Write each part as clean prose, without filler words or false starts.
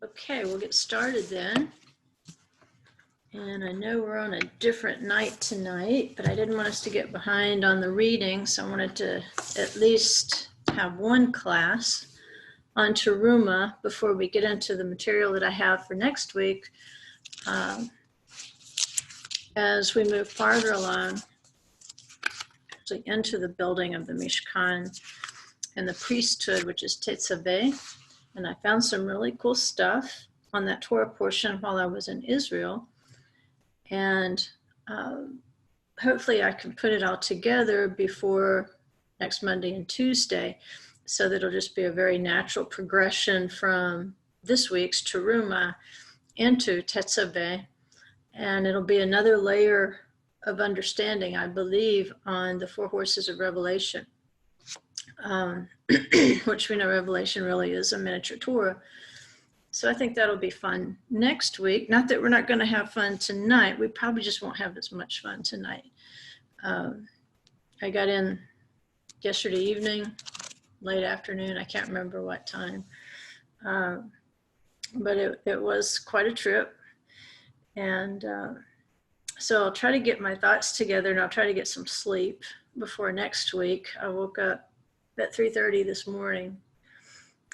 Okay, we'll get started then. And I know we're on a different night tonight, but I didn't want us to get behind on the reading, so I wanted to at least have one class on Teruma before we get into the material that I have for next week. As we move farther along, actually into the building of the Mishkan and the priesthood, which is Tetzaveh. And I found some really cool stuff on that Torah portion while I was in Israel. And hopefully I can put it all together before next Monday and Tuesday, so that it'll just be a very natural progression from this week's Teruma into Tetzaveh. And it'll be another layer of understanding, I believe, on the four horses of Revelation, which we know Revelation really is a miniature Torah. So I think that'll be fun next week. Not that we're not going to have fun tonight. We probably just won't have as much fun tonight. I got in yesterday evening, late afternoon. I can't remember what time. But it was quite a trip. And so I'll try to get my thoughts together, and I'll try to get some sleep before next week. I woke up at 3:30 this morning.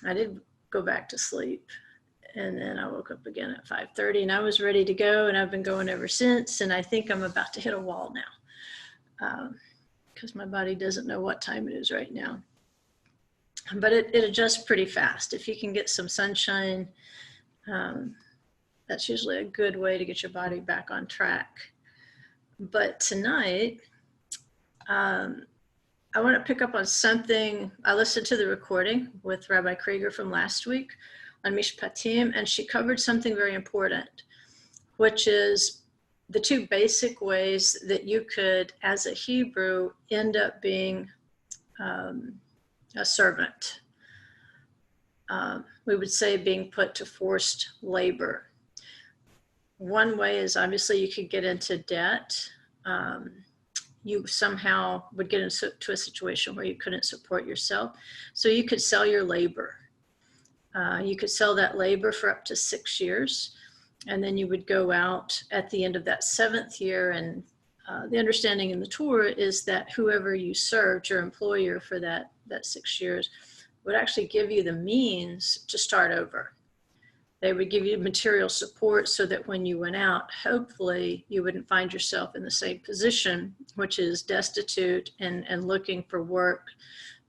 I did go back to sleep. And then I woke up again at 5:30, and I was ready to go, and I've been going ever since. And I think I'm about to hit a wall now because my body doesn't know what time it is right now. But it adjusts pretty fast. If you can get some sunshine, that's usually a good way to get your body back on track. But tonight, I want to pick up on something. I listened to the recording with Rabbi Krieger from last week on Mishpatim, and she covered something very important, which is the two basic ways that you could, as a Hebrew, end up being a servant. We would say being put to forced labor. One way is obviously you could get into debt. You somehow would get into a situation where you couldn't support yourself. So you could sell your labor. You could sell that labor for up to 6 years, and then you would go out at the end of that 7th year. And the understanding in the Torah is that whoever you served, your employer for that 6 years, would actually give you the means to start over. They would give you material support so that when you went out, hopefully you wouldn't find yourself in the same position, which is destitute and looking for work,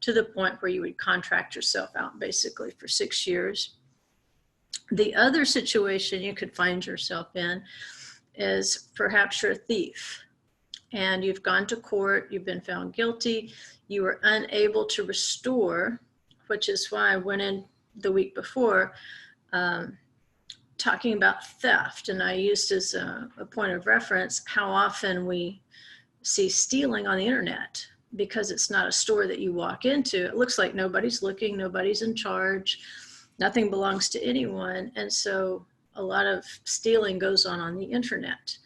to the point where you would contract yourself out basically for 6 years. The other situation you could find yourself in is perhaps you're a thief and you've gone to court, you've been found guilty, you were unable to restore, which is why I went in the week before talking about theft. And I used as a point of reference how often we see stealing on the internet. Because it's not a store that you walk into. It looks like nobody's looking, nobody's in charge, nothing belongs to anyone. And so a lot of stealing goes on the internet.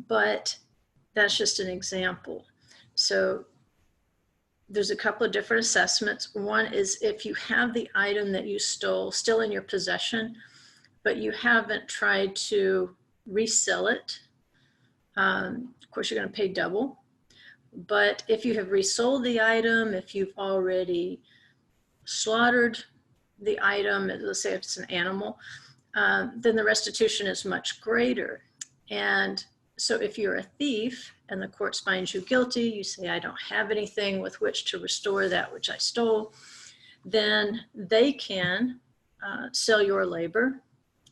But that's just an example. So there's a couple of different assessments. One is if you have the item that you stole still in your possession, but you haven't tried to resell it, of course, you're going to pay double. But if you have resold the item, if you've already slaughtered the item, let's say if it's an animal, then the restitution is much greater. And so if you're a thief and the court finds you guilty, you say, I don't have anything with which to restore that which I stole, then they can sell your labor,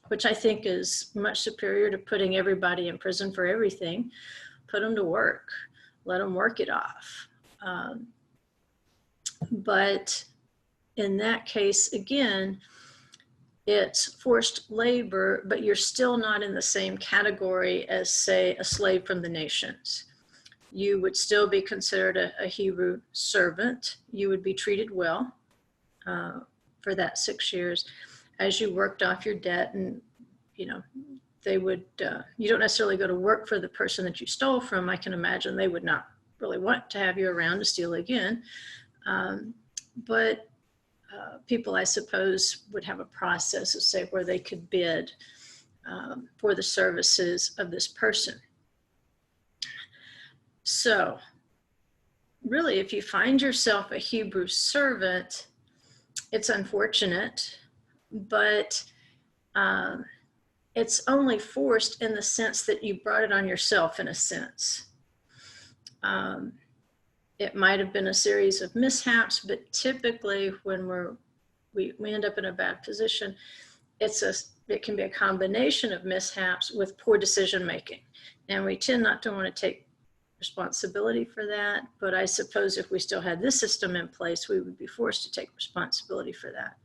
which I think is much superior to putting everybody in prison for everything. Put them to work, let them work it off. But in that case, again, it's forced labor, but you're still not in the same category as, say, a slave from the nations. You would still be considered a Hebrew servant. You would be treated well for that 6 years as you worked off your debt. And, you know, they would, you don't necessarily go to work for the person that you stole from. I can imagine they would not really want to have you around to steal again. But people, I suppose, would have a process of, say, where they could bid for the services of this person. So really, if you find yourself a Hebrew servant, it's unfortunate, but it's only forced in the sense that you brought it on yourself, in a sense. It might have been a series of mishaps, but typically when we end up in a bad position, it can be a combination of mishaps with poor decision making. And we tend not to want to take responsibility for that, but I suppose if we still had this system in place, we would be forced to take responsibility for that.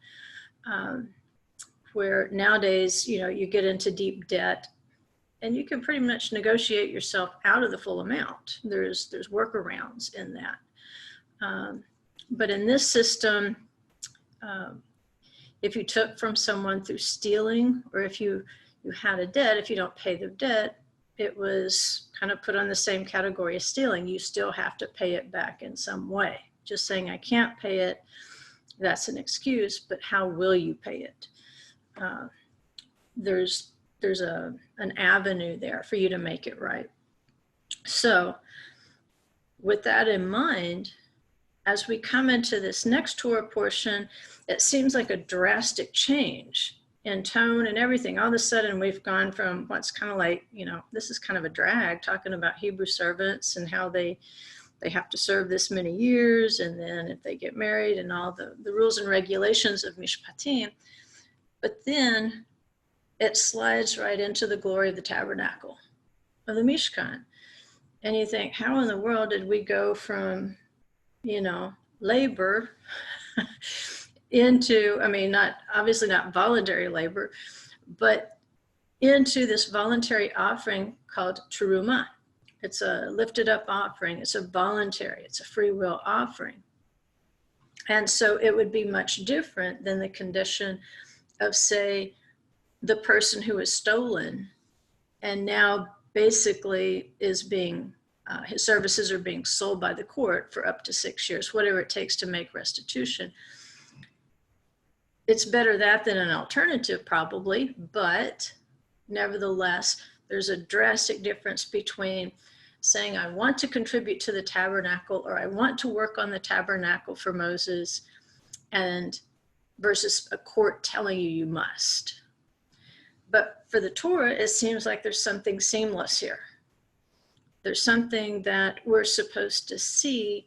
Where nowadays, you get into deep debt and you can pretty much negotiate yourself out of the full amount. There's workarounds in that. But in this system, if you took from someone through stealing, or if you had a debt, if you don't pay the debt, it was kind of put on the same category as stealing. You still have to pay it back in some way. Just saying I can't pay it, that's an excuse, but how will you pay it? There's an avenue there for you to make it right. So with that in mind, as we come into this next Torah portion, it seems like a drastic change in tone and everything. All of a sudden we've gone from what's kind of like, this is kind of a drag, talking about Hebrew servants and how they have to serve this many years, and then if they get married and all the rules and regulations of Mishpatim. But then it slides right into the glory of the tabernacle, of the Mishkan. And you think, how in the world did we go from, labor into, obviously not voluntary labor, but into this voluntary offering called Teruma. It's a lifted up offering. It's a voluntary, it's a free will offering. And so it would be much different than the condition of, say, the person who is stolen and now basically is being, his services are being sold by the court for up to 6 years, whatever it takes to make restitution. It's better that than an alternative probably, but nevertheless, there's a drastic difference between saying I want to contribute to the tabernacle, or I want to work on the tabernacle for Moses, and versus a court telling you must. But for the Torah, it seems like there's something seamless here. There's something that we're supposed to see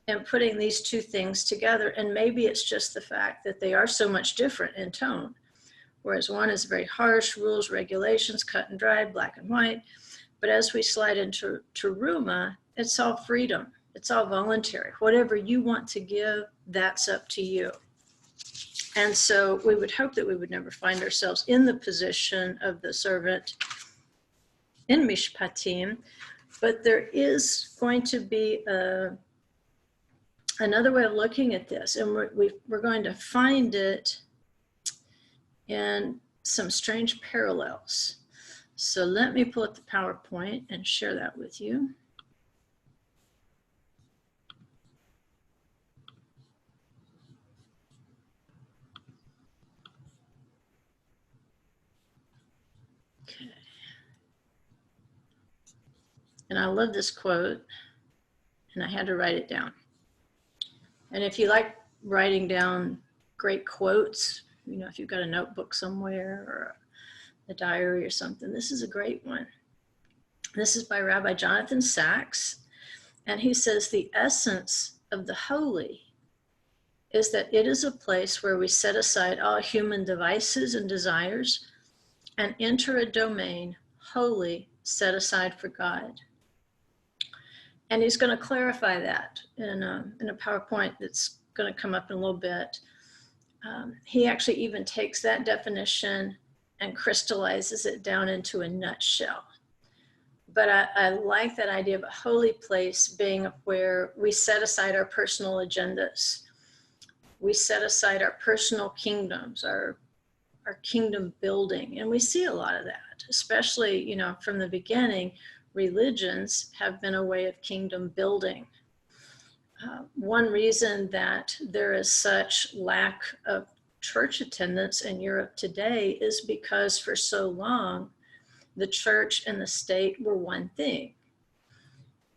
in putting these two things together. And maybe it's just the fact that they are so much different in tone. Whereas one is very harsh, rules, regulations, cut and dry, black and white. But as we slide into Teruma, it's all freedom. It's all voluntary. Whatever you want to give, that's up to you. And so we would hope that we would never find ourselves in the position of the servant in Mishpatim, but there is going to be another way of looking at this, and we're going to find it in some strange parallels. So let me pull up the PowerPoint and share that with you. Okay. And I love this quote, and I had to write it down. And if you like writing down great quotes, if you've got a notebook somewhere or a diary or something, this is a great one. This is by Rabbi Jonathan Sachs, and he says, the essence of the holy is that it is a place where we set aside all human devices and desires and enter a domain holy, set aside for God. And he's going to clarify that in a PowerPoint that's going to come up in a little bit. He actually even takes that definition and crystallizes it down into a nutshell. But I like that idea of a holy place being where we set aside our personal agendas. We set aside our personal kingdoms, our kingdom building. And we see a lot of that, especially, from the beginning, religions have been a way of kingdom building. One reason that there is such lack of church attendance in Europe today is because for so long, the church and the state were one thing.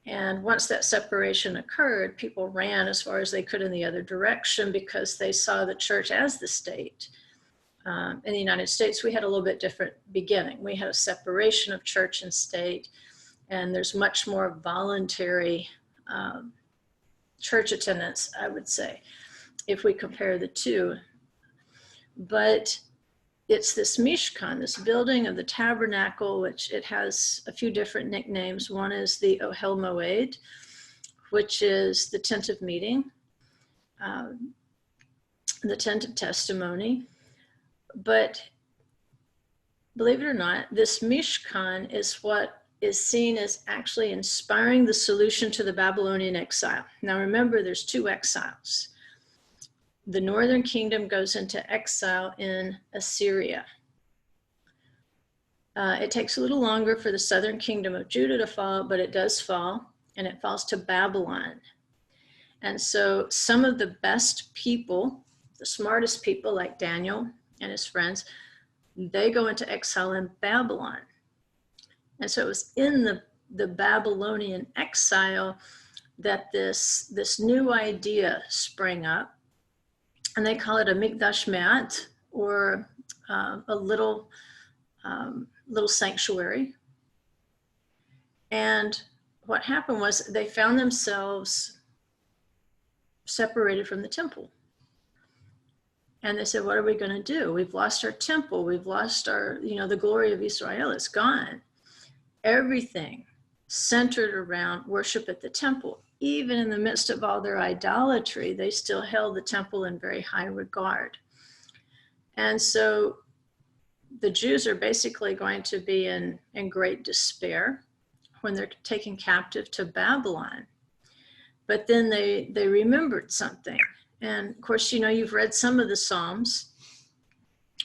And once that separation occurred, people ran as far as they could in the other direction because they saw the church as the state. In the United States, we had a little bit different beginning. We had a separation of church and state, and there's much more voluntary church attendance, I would say, if we compare the two. But it's this Mishkan, this building of the tabernacle, which it has a few different nicknames. One is the Ohel Moed, which is the tent of meeting, the tent of testimony. But believe it or not, this Mishkan is what is seen as actually inspiring the solution to the Babylonian exile. Now remember, there's two exiles. The northern kingdom goes into exile in Assyria. It takes a little longer for the southern kingdom of Judah to fall, but it does fall, and it falls to Babylon. And so some of the best people, the smartest people like Daniel and his friends, they go into exile in Babylon. And so it was in the Babylonian exile that this new idea sprang up. And they call it a mikdash me'at, or a little sanctuary. And what happened was they found themselves separated from the temple. And they said, what are we going to do? We've lost our temple. We've lost our, the glory of Israel. It's gone. Everything centered around worship at the temple. Even in the midst of all their idolatry, they still held the temple in very high regard. And so the Jews are basically going to be in great despair when they're taken captive to Babylon. But then they remembered something. And of course, you've read some of the Psalms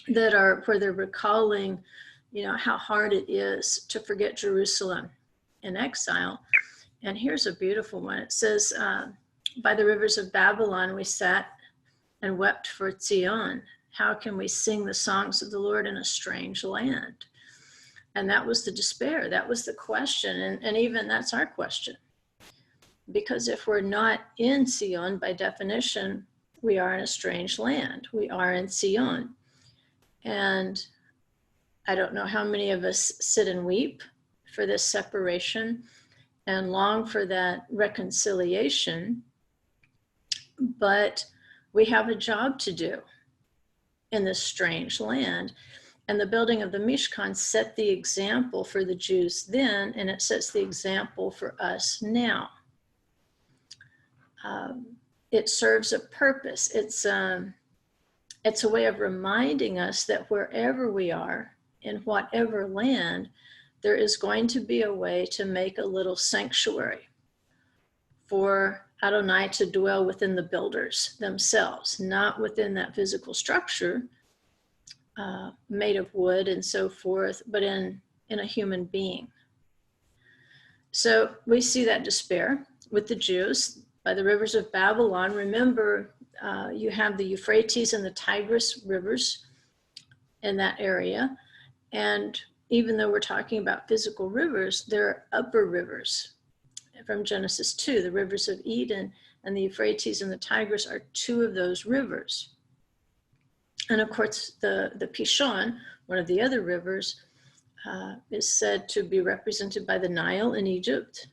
that are where they're recalling, how hard it is to forget Jerusalem in exile. And here's a beautiful one. It says, by the rivers of Babylon, we sat and wept for Zion. How can we sing the songs of the Lord in a strange land? And that was the despair. That was the question. And even that's our question. Because if we're not in Zion, by definition, we are in a strange land. We are in Zion. And I don't know how many of us sit and weep for this separation and long for that reconciliation, but we have a job to do in this strange land. And the building of the Mishkan set the example for the Jews then, and it sets the example for us now. It serves a purpose. It's a way of reminding us that wherever we are, in whatever land, there is going to be a way to make a little sanctuary for Adonai to dwell within the builders themselves, not within that physical structure made of wood and so forth, but in a human being. So we see that despair with the Jews by the rivers of Babylon. Remember, you have the Euphrates and the Tigris rivers in that area. And even though we're talking about physical rivers, there are upper rivers from Genesis 2. The rivers of Eden and the Euphrates and the Tigris are two of those rivers. And of course, the Pishon, one of the other rivers, is said to be represented by the Nile in Egypt.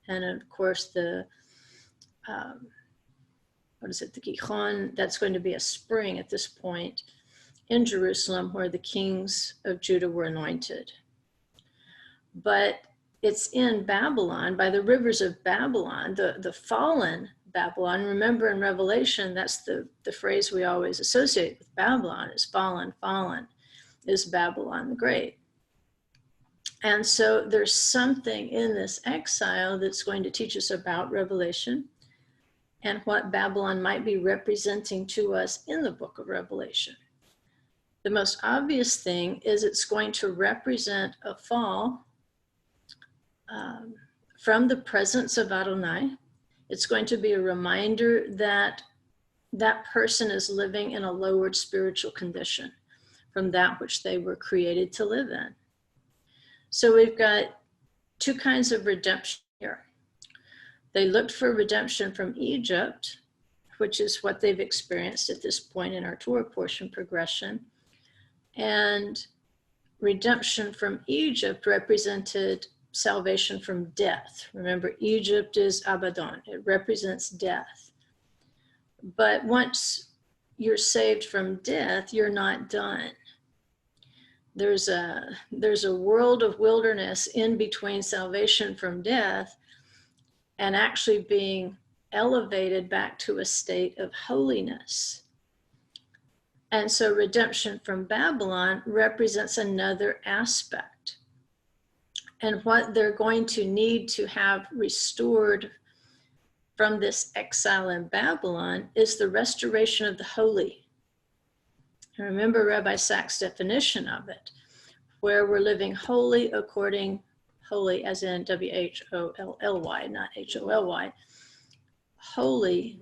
And of course, the Gihon, that's going to be a spring at this point in Jerusalem where the kings of Judah were anointed. But it's in Babylon, by the rivers of Babylon, the fallen Babylon. Remember in Revelation, that's the phrase we always associate with Babylon, is fallen, fallen, is Babylon the Great. And so there's something in this exile that's going to teach us about Revelation and what Babylon might be representing to us in the book of Revelation. The most obvious thing is it's going to represent a fall from the presence of Adonai It's going to be a reminder that that person is living in a lowered spiritual condition from that which they were created to live in. So we've got two kinds of redemption here. They looked for redemption from Egypt, which is what they've experienced at this point in our Torah portion progression. And redemption from Egypt represented salvation from death. Remember, Egypt is Abaddon. It represents death. But once you're saved from death, you're not done. There's a world of wilderness in between salvation from death and actually being elevated back to a state of holiness. And so redemption from Babylon represents another aspect. And what they're going to need to have restored from this exile in Babylon is the restoration of the holy. And remember Rabbi Sachs' definition of it, where we're living holy according, holy as in W-H-O-L-L-Y, not H-O-L-Y, holy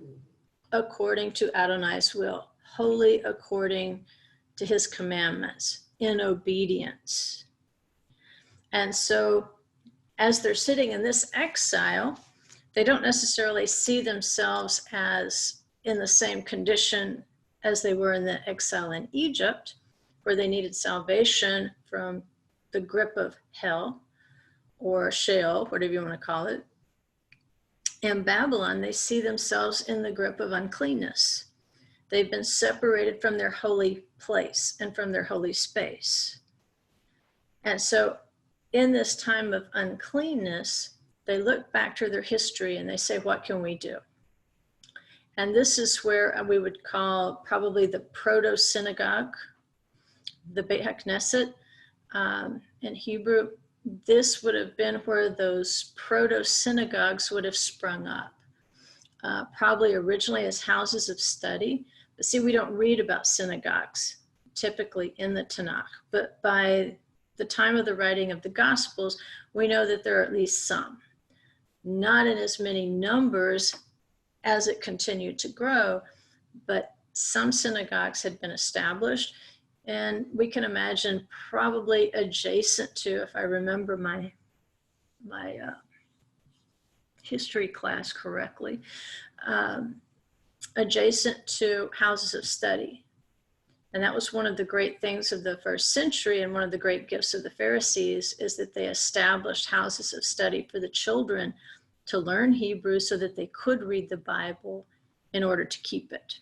according to Adonai's will, holy according to his commandments, in obedience. And so as they're sitting in this exile, they don't necessarily see themselves as in the same condition as they were in the exile in Egypt, where they needed salvation from the grip of hell or Sheol, whatever you want to call it. In Babylon, they see themselves in the grip of uncleanness. They've been separated from their holy place and from their holy space. And so in this time of uncleanness, they look back to their history and they say, what can we do? And this is where we would call probably the proto-synagogue, the Beit HaKnesset in Hebrew. This would have been where those proto-synagogues would have sprung up, probably originally as houses of study. But see, we don't read about synagogues typically in the Tanakh, but by the time of the writing of the Gospels, we know that there are at least some, not in as many numbers as it continued to grow, but some synagogues had been established. And we can imagine probably adjacent to, if I remember my history class correctly, adjacent to houses of study. And that was one of the great things of the first century, and one of the great gifts of the Pharisees is that they established houses of study for the children to learn Hebrew so that they could read the Bible in order to keep it.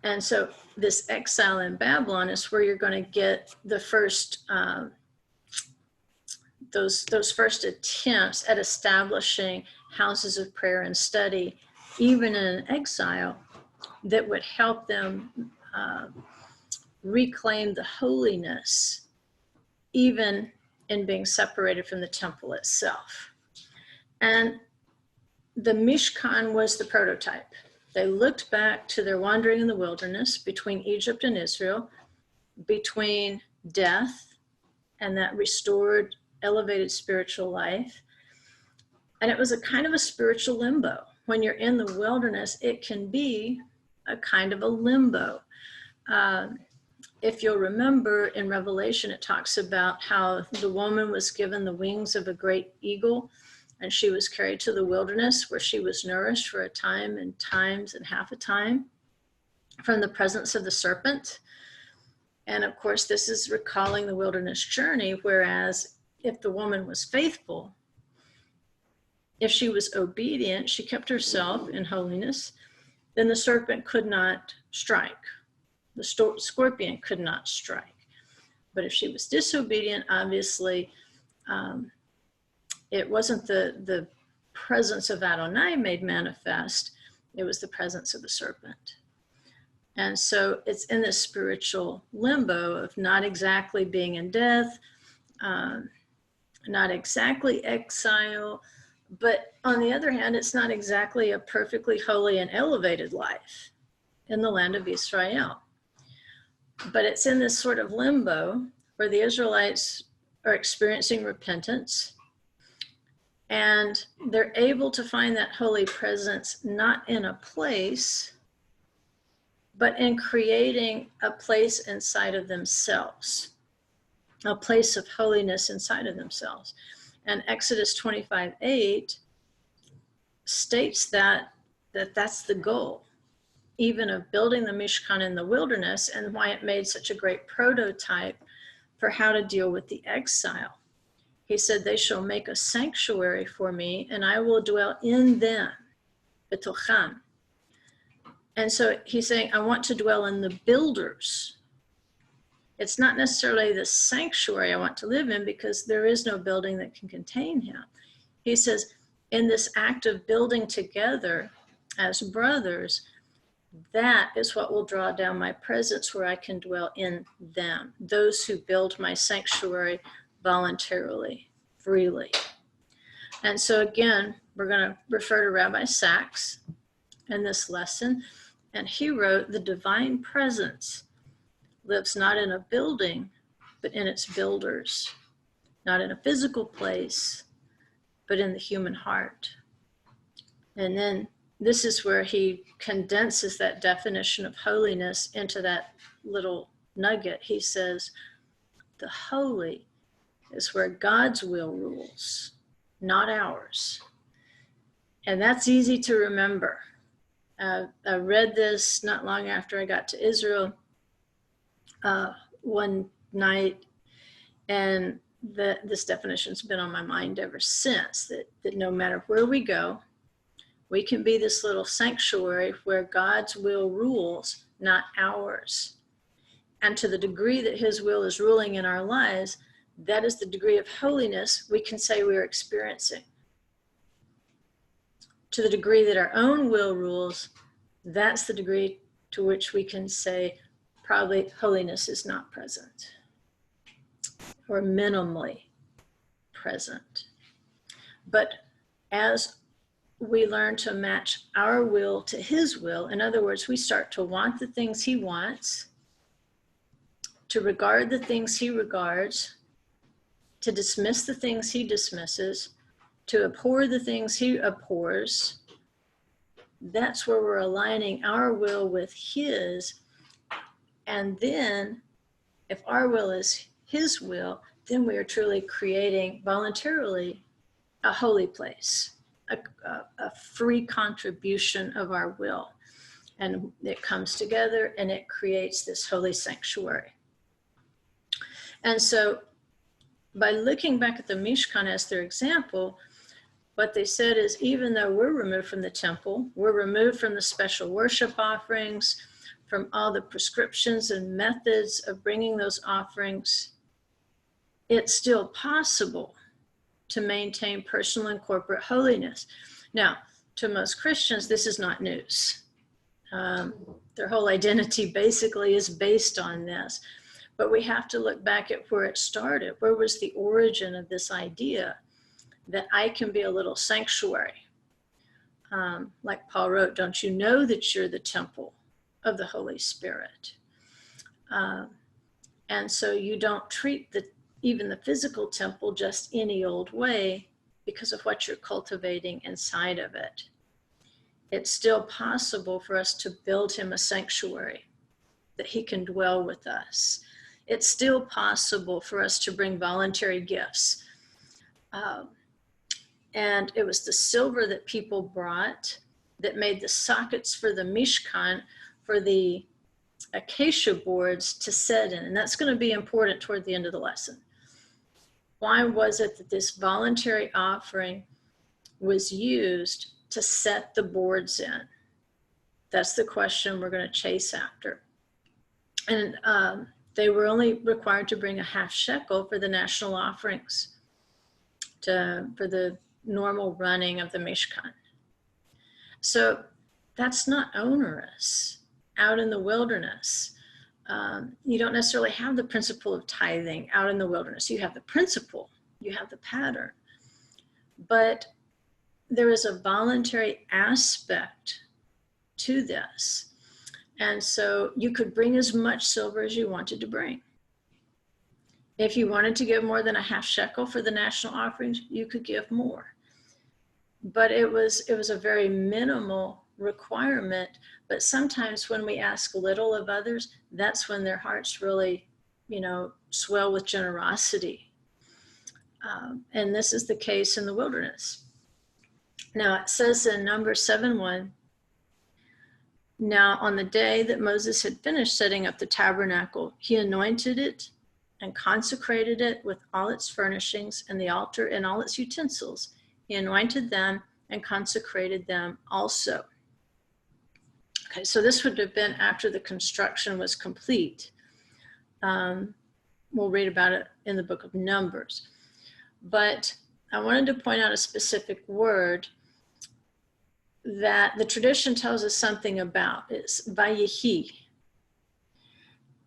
And so this exile in Babylon is where you're going to get the first, those first attempts at establishing houses of prayer and study, even in exile, that would help them reclaim the holiness, even in being separated from the temple itself. And the Mishkan was the prototype. They looked back to their wandering in the wilderness between Egypt and Israel, between death and that restored, elevated spiritual life. And it was a kind of a spiritual limbo. When you're in the wilderness, it can be a kind of a limbo. If you'll remember in Revelation, it talks about how the woman was given the wings of a great eagle, and she was carried to the wilderness where she was nourished for a time and times and half a time from the presence of the serpent. And of course, this is recalling the wilderness journey, whereas if the woman was faithful, if she was obedient, she kept herself in holiness, then the serpent could not strike. The scorpion could not strike. But if she was disobedient, obviously, it wasn't the presence of Adonai made manifest, it was the presence of the serpent. And so it's in this spiritual limbo of not exactly being in death, not exactly exile, but on the other hand, it's not exactly a perfectly holy and elevated life in the land of Israel. But it's in this sort of limbo where the Israelites are experiencing repentance. And they're able to find that holy presence not in a place, but in creating a place inside of themselves, a place of holiness inside of themselves. And Exodus 25:8 states that's the goal, even of building the Mishkan in the wilderness, and why it made such a great prototype for how to deal with the exile. He said, they shall make a sanctuary for me, and I will dwell in them, betokham. And so he's saying, I want to dwell in the builders. It's not necessarily the sanctuary I want to live in, because there is no building that can contain him. He says, in this act of building together as brothers, that is what will draw down my presence, where I can dwell in them, those who build my sanctuary voluntarily, freely. And so again, we're going to refer to Rabbi Sachs in this lesson, and he wrote, the divine presence lives not in a building, but in its builders, not in a physical place, but in the human heart. And then this is where he condenses that definition of holiness into that little nugget. He says, the holy is where God's will rules, not ours. And that's easy to remember. I read this not long after I got to Israel one night, and this definition's been on my mind ever since, that no matter where we go, we can be this little sanctuary where God's will rules, not ours. And to the degree that his will is ruling in our lives, that is the degree of holiness we can say we're experiencing. To the degree that our own will rules, that's the degree to which we can say probably holiness is not present, or minimally present. But as we learn to match our will to his will, in other words, we start to want the things he wants, to regard the things he regards, to dismiss the things he dismisses, to abhor the things he abhors. That's where we're aligning our will with his. And then if our will is his will, then we are truly creating voluntarily a holy place, a free contribution of our will. And it comes together and it creates this holy sanctuary. And so by looking back at the Mishkan as their example, what they said is, even though we're removed from the temple, we're removed from the special worship offerings, from all the prescriptions and methods of bringing those offerings, it's still possible to maintain personal and corporate holiness. Now, to most Christians, this is not news. Their whole identity basically is based on this. But we have to look back at where it started. Where was the origin of this idea that I can be a little sanctuary? Like Paul wrote, don't you know that you're the temple of the Holy Spirit? And so you don't treat even the physical temple just any old way because of what you're cultivating inside of it. It's still possible for us to build him a sanctuary, that he can dwell with us. It's still possible for us to bring voluntary gifts. And it was the silver that people brought that made the sockets for the Mishkan, for the Acacia boards to set in. And that's going to be important toward the end of the lesson. Why was it that this voluntary offering was used to set the boards in? That's the question we're going to chase after. And they were only required to bring a half shekel for the national offerings, for the normal running of the Mishkan. So that's not onerous. Out in the wilderness, you don't necessarily have the principle of tithing out in the wilderness. You have the principle, you have the pattern, but there is a voluntary aspect to this. And so you could bring as much silver as you wanted to bring. If you wanted to give more than a half shekel for the national offerings, you could give more. but it was a very minimal requirement. But sometimes when we ask little of others, that's when their hearts really, swell with generosity. And this is the case in the wilderness. Now it says in Numbers 7:1, now on the day that Moses had finished setting up the tabernacle, he anointed it and consecrated it with all its furnishings and the altar and all its utensils. He anointed them and consecrated them also. Okay, so this would have been after the construction was complete. We'll read about it in the book of Numbers. But I wanted to point out a specific word that the tradition tells us something about. It's vayehi.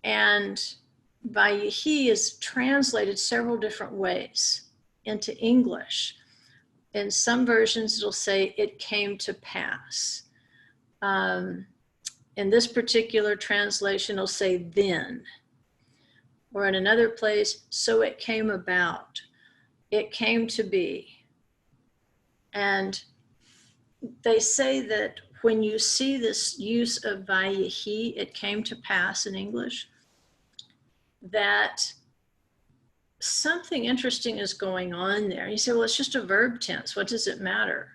And vayehi is translated several different ways into English. In some versions, it'll say it came to pass. In this particular translation, it'll say then. Or in another place, so it came about. It came to be. And they say that when you see this use of vayehi, it came to pass in English, that something interesting is going on there. You say, well, it's just a verb tense. What does it matter?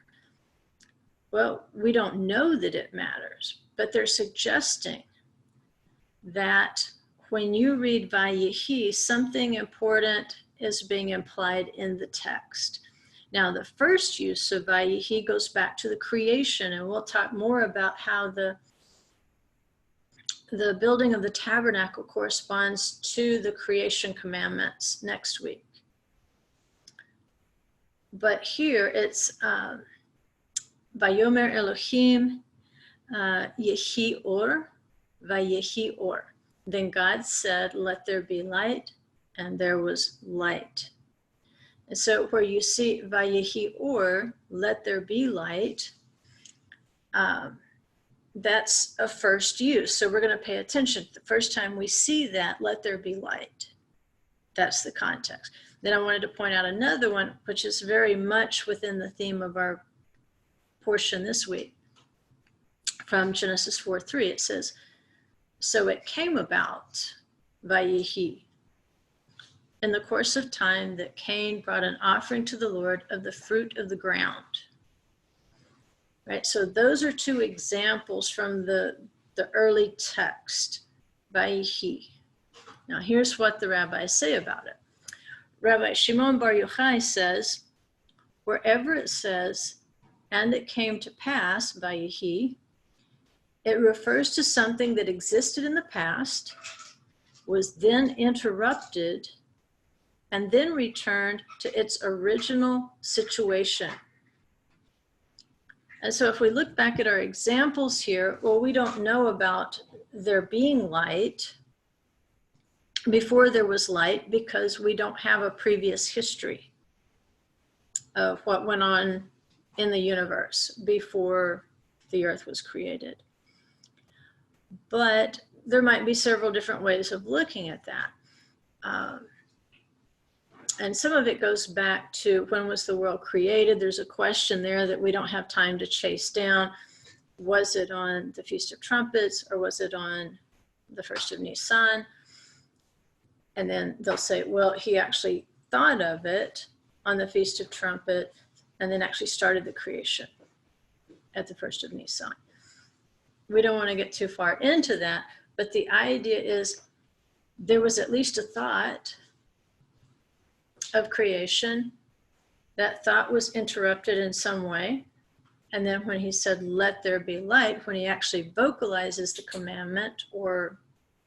Well, we don't know that it matters, but they're suggesting that when you read vayehi, something important is being implied in the text. Now, the first use of vayehi goes back to the creation, and we'll talk more about how the building of the tabernacle corresponds to the creation commandments next week. But here it's Vayomer Elohim Yehi Or, Vayehi Or. Then God said, let there be light, and there was light. And so where you see Vayehi Or, let there be light, that's a first use. So we're going to pay attention. The first time we see that, let there be light. That's the context. Then I wanted to point out another one, which is very much within the theme of our portion this week. From Genesis 4:3, it says, so it came about, Vayehi, in the course of time that Cain brought an offering to the Lord of the fruit of the ground. Right, so those are two examples from the early text, Vayehi. Now here's what the rabbis say about it. Rabbi Shimon Bar Yochai says, wherever it says, and it came to pass, Vayehi, it refers to something that existed in the past, was then interrupted, and then returned to its original situation. And so if we look back at our examples here, well, we don't know about there being light before there was light because we don't have a previous history of what went on in the universe before the earth was created. But there might be several different ways of looking at that. And some of it goes back to when was the world created? There's a question there that we don't have time to chase down. Was it on the Feast of Trumpets or was it on the 1st of Nisan? And then they'll say, well, he actually thought of it on the Feast of Trumpet and then actually started the creation at the 1st of Nisan. We don't want to get too far into that, but the idea is there was at least a thought of creation. That thought was interrupted in some way. And then when he said, let there be light, when he actually vocalizes the commandment, or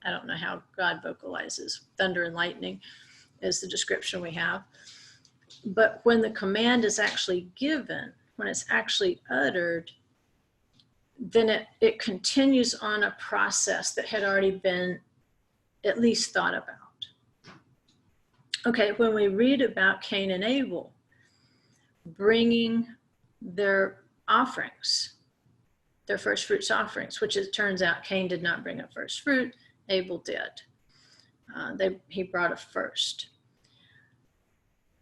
I don't know how God vocalizes, thunder and lightning is the description we have. But when the command is actually given, when it's actually uttered, then it continues on a process that had already been at least thought about. Okay, when we read about Cain and Abel bringing their offerings, their first fruits offerings, which it turns out Cain did not bring a first fruit, Abel did. He brought a first.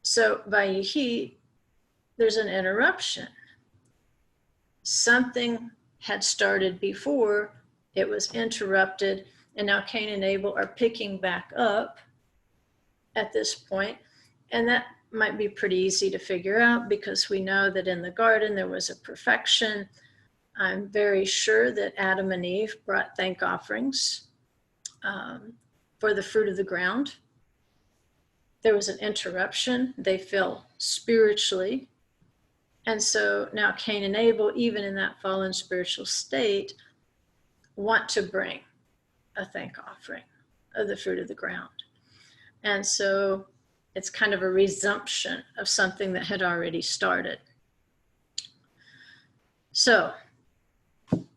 So Vayehi, there's an interruption. something had started before, it was interrupted, and now Cain and Abel are picking back up at this point. And that might be pretty easy to figure out because we know that in the garden there was a perfection. I'm very sure that Adam and Eve brought thank offerings for the fruit of the ground. There was an interruption. They fell spiritually. And so now Cain and Abel, even in that fallen spiritual state, want to bring a thank offering of the fruit of the ground. And so it's kind of a resumption of something that had already started. So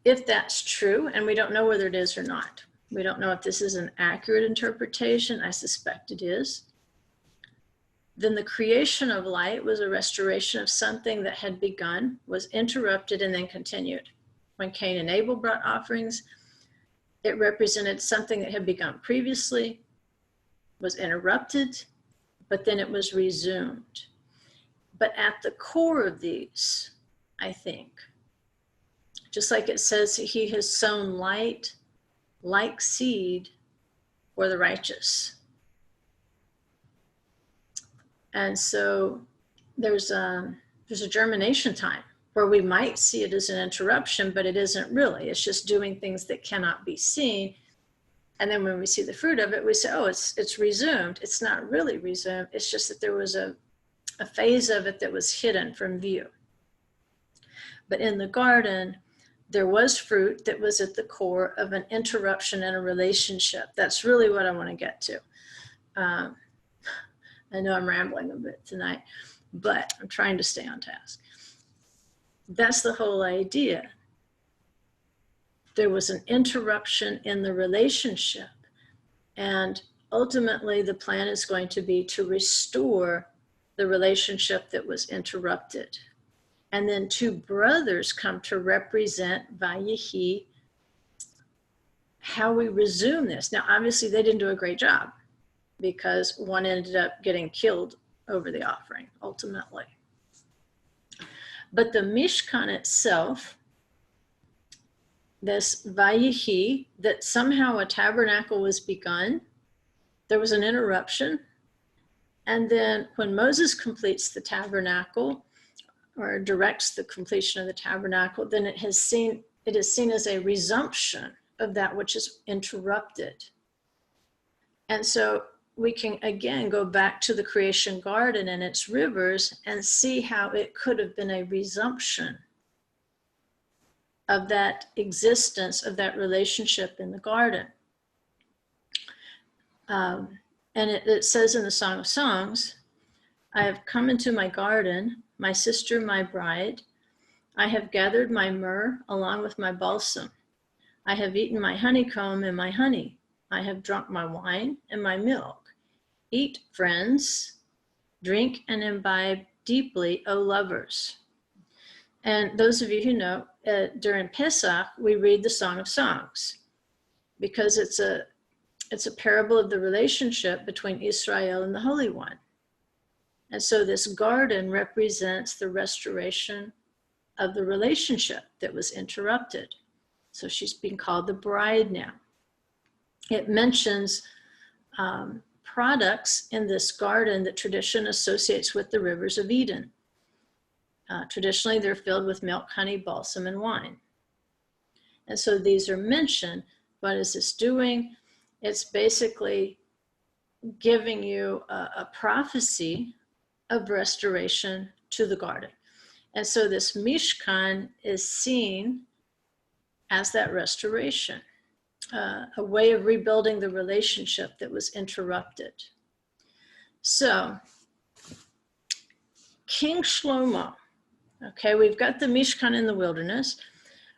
if that's true, and we don't know whether it is or not, we don't know if this is an accurate interpretation, I suspect it is, then the creation of light was a restoration of something that had begun, was interrupted, and then continued. When Cain and Abel brought offerings, it represented something that had begun previously, was interrupted, but then it was resumed. But at the core of these, I think, just like it says, he has sown light like seed for the righteous. And so there's a germination time where we might see it as an interruption, but it isn't really. It's just doing things that cannot be seen. And then when we see the fruit of it, we say, oh, it's resumed. It's not really resumed. It's just that there was a phase of it that was hidden from view. But in the garden, there was fruit that was at the core of an interruption in a relationship. That's really what I want to get to. I know I'm rambling a bit tonight, but I'm trying to stay on task. That's the whole idea. There was an interruption in the relationship, and ultimately the plan is going to be to restore the relationship that was interrupted. And then two brothers come to represent Vayehi, how we resume this. Now, obviously they didn't do a great job because one ended up getting killed over the offering, ultimately. But the Mishkan itself, this Vayehi, that somehow a tabernacle was begun, there was an interruption. And then when Moses completes the tabernacle, or directs the completion of the tabernacle, then it is seen as a resumption of that which is interrupted. And so we can again go back to the creation garden and its rivers and see how it could have been a resumption of that existence, of that relationship in the garden. And it says in the Song of Songs, I have come into my garden, my sister, my bride. I have gathered my myrrh along with my balsam. I have eaten my honeycomb and my honey. I have drunk my wine and my milk. Eat, friends, drink and imbibe deeply, O lovers. And those of you who know, during Pesach, we read the Song of Songs because it's a parable of the relationship between Israel and the Holy One. And so this garden represents the restoration of the relationship that was interrupted. So she's being called the bride now. It mentions products in this garden that tradition associates with the rivers of Eden. Traditionally, they're filled with milk, honey, balsam, and wine. And so these are mentioned. What is this doing? It's basically giving you a prophecy of restoration to the garden. And so this Mishkan is seen as that restoration, a way of rebuilding the relationship that was interrupted. So, King Shlomo, okay, we've got the Mishkan in the wilderness,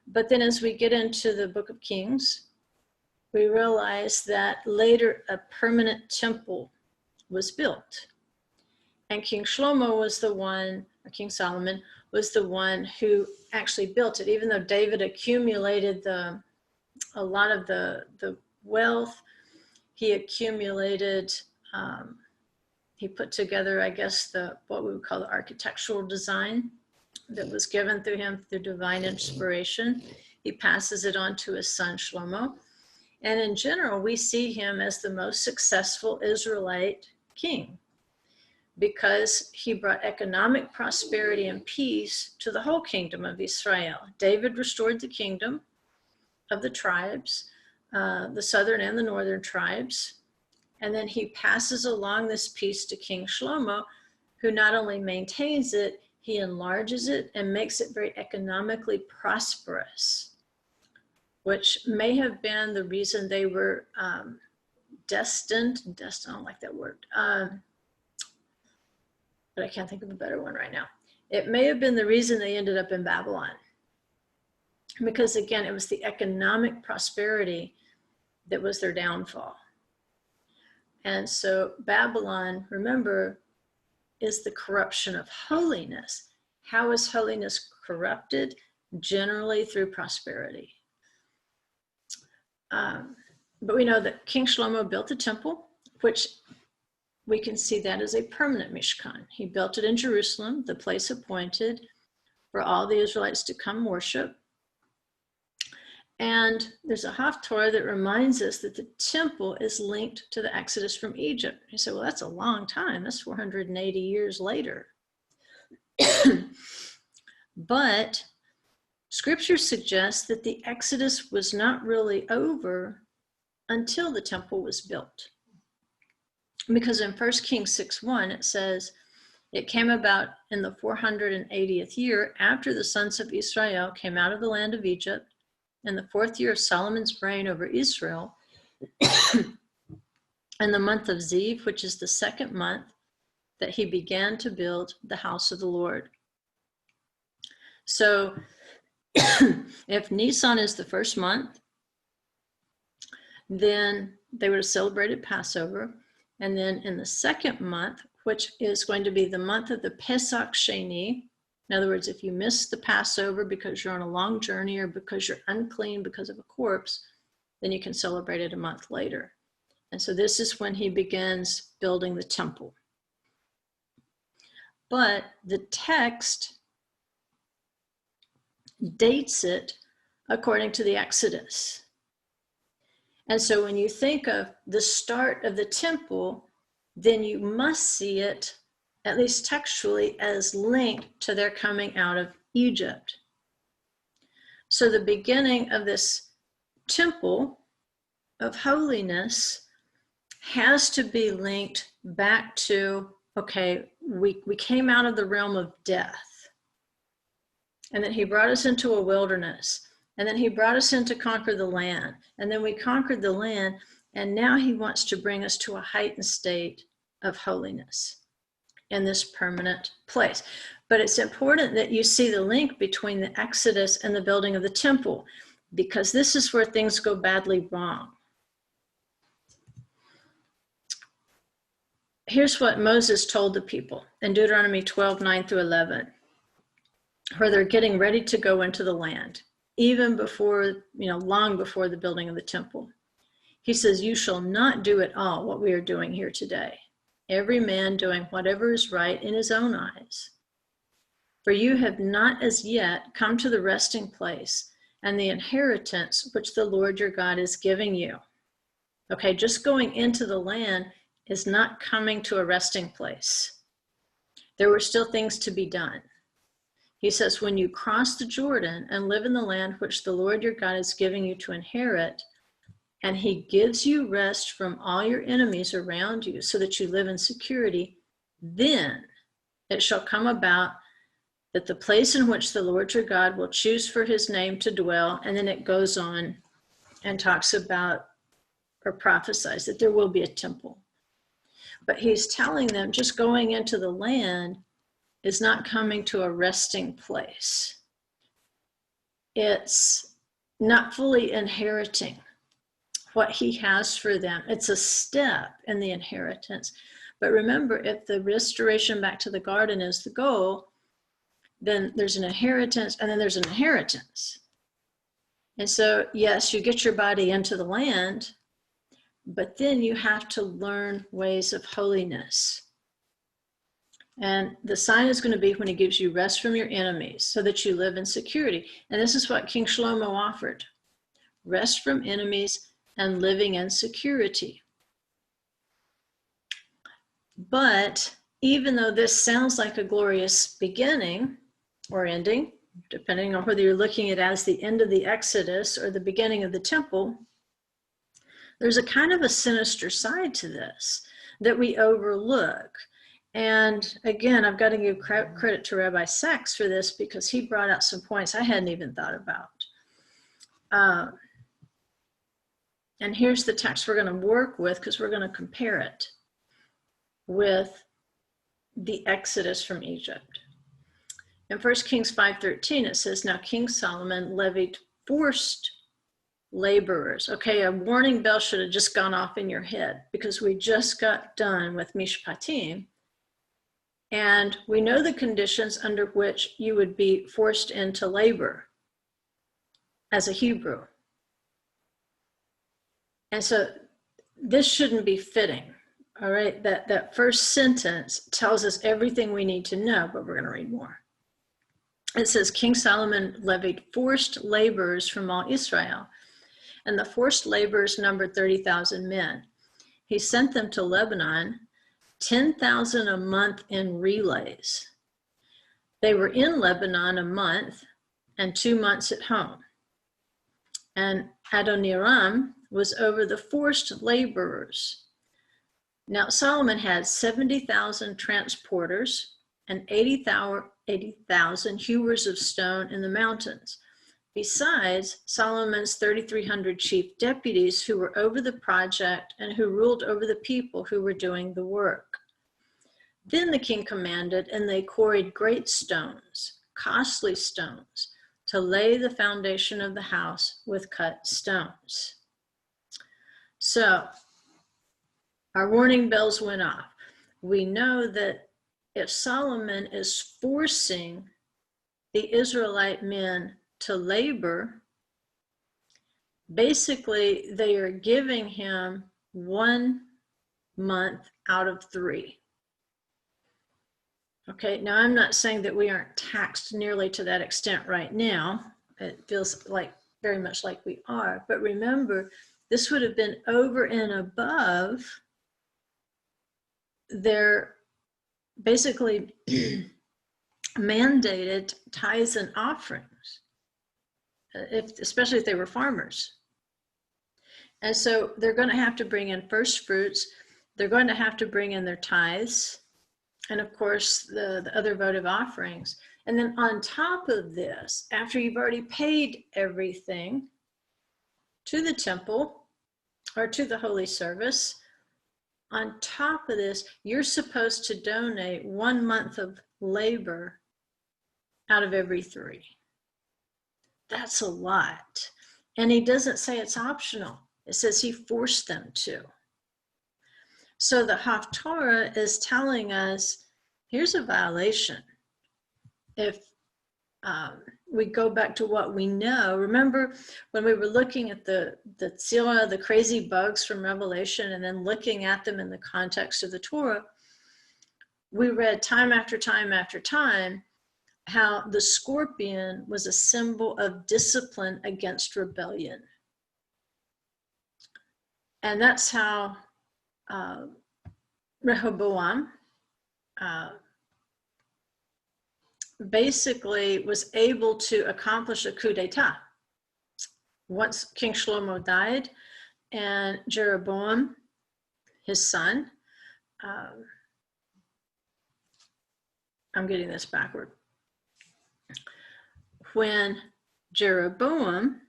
but then as we get into the book of Kings, we realize that later a permanent temple was built. And King Shlomo was the one, or King Solomon, was the one who actually built it. Even though David accumulated a lot of the wealth, he accumulated, he put together, I guess, what we would call the architectural design that was given through him through divine inspiration. He passes it on to his son Shlomo. And in general, we see him as the most successful Israelite king because he brought economic prosperity and peace to the whole kingdom of Israel. David restored the kingdom of the tribes, the southern and the northern tribes. And then he passes along this peace to King Shlomo, who not only maintains it, he enlarges it and makes it very economically prosperous, which may have been the reason they were destined, I don't like that word, but I can't think of a better one right now. It may have been the reason they ended up in Babylon. Because again, it was the economic prosperity that was their downfall. And so Babylon, remember, is the corruption of holiness. How is holiness corrupted? Generally through prosperity. But we know that King Shlomo built the temple, which we can see that as a permanent Mishkan. He built it in Jerusalem, the place appointed for all the Israelites to come worship. And there's a Haftorah that reminds us that the temple is linked to the Exodus from Egypt. You say, well, that's a long time. That's 480 years later. But Scripture suggests that the Exodus was not really over until the temple was built. Because in 1 Kings 6:1, it says, it came about in the 480th year after the sons of Israel came out of the land of Egypt, in the 4th year of Solomon's reign over Israel, in the month of Ziv, which is the 2nd month, that he began to build the house of the Lord. So if Nisan is the 1st month, then they would have celebrated Passover. And then in the 2nd month, which is going to be the month of the Pesach Sheni, in other words, if you miss the Passover because you're on a long journey or because you're unclean because of a corpse, then you can celebrate it a month later. And so this is when he begins building the temple. But the text dates it according to the Exodus. And so when you think of the start of the temple, then you must see it, at least textually, as linked to their coming out of Egypt. So the beginning of this temple of holiness has to be linked back to, okay, we came out of the realm of death. And then he brought us into a wilderness. And then he brought us in to conquer the land. And then we conquered the land. And now he wants to bring us to a heightened state of holiness in this permanent place. But it's important that you see the link between the Exodus and the building of the temple, because this is where things go badly wrong. Here's what Moses told the people in Deuteronomy 12:9-11, where they're getting ready to go into the land, even before, long before the building of the temple. He says, you shall not do at all what we are doing here today, every man doing whatever is right in his own eyes. For you have not as yet come to the resting place and the inheritance which the Lord your God is giving you. Okay, just going into the land is not coming to a resting place. There were still things to be done. He says, when you cross the Jordan and live in the land which the Lord your God is giving you to inherit, and he gives you rest from all your enemies around you so that you live in security, then it shall come about that the place in which the Lord your God will choose for his name to dwell, and then it goes on and talks about or prophesies that there will be a temple. But he's telling them just going into the land is not coming to a resting place. It's not fully inheriting what he has for them. It's a step in the inheritance. But remember, if the restoration back to the garden is the goal, then there's an inheritance and then there's an inheritance. And so, yes, you get your body into the land, but then you have to learn ways of holiness. And the sign is going to be when he gives you rest from your enemies so that you live in security. And this is what King Shlomo offered: rest from enemies and living in security. But even though this sounds like a glorious beginning or ending, depending on whether you're looking at it as the end of the Exodus or the beginning of the temple, there's a kind of a sinister side to this that we overlook. And again, I've got to give credit to Rabbi Sachs for this, because he brought out some points I hadn't even thought about. And here's the text we're going to work with, because we're going to compare it with the Exodus from Egypt. In 1 Kings 5:13, it says, now King Solomon levied forced laborers. Okay, a warning bell should have just gone off in your head, because we just got done with Mishpatim, and we know the conditions under which you would be forced into labor as a Hebrew. And so this shouldn't be fitting. All right, that first sentence tells us everything we need to know, but we're going to read more. It says, King Solomon levied forced laborers from all Israel, and the forced laborers numbered 30,000 men. He sent them to Lebanon, 10,000 a month in relays. They were in Lebanon a month and 2 months at home. And Adoniram was over the forced laborers. Now Solomon had 70,000 transporters and 80,000 hewers of stone in the mountains. Besides, Solomon's 3,300 chief deputies who were over the project and who ruled over the people who were doing the work. Then the king commanded, and they quarried great stones, costly stones, to lay the foundation of the house with cut stones. So our warning bells went off. We know that if Solomon is forcing the Israelite men to labor, basically they are giving him 1 month out of 3. Okay, now I'm not saying that we aren't taxed nearly to that extent right now. It feels like very much like we are, but remember, this would have been over and above their basically mandated tithes and offerings, especially if they were farmers. And so they're going to have to bring in first fruits. They're going to have to bring in their tithes, and of course the other votive offerings. And then on top of this, after you've already paid everything to the temple or to the holy service, on top of this, you're supposed to donate 1 month of labor out of every 3. That's a lot. And he doesn't say it's optional. It says he forced them to. So the Haftarah is telling us, here's a violation. If we go back to what we know, remember when we were looking at the tzila, the crazy bugs from Revelation, and then looking at them in the context of the Torah, we read time after time after time how the scorpion was a symbol of discipline against rebellion. And that's how Rehoboam basically was able to accomplish a coup d'etat. Once King Shlomo died, and Jeroboam, his son, I'm getting this backward. When Jeroboam,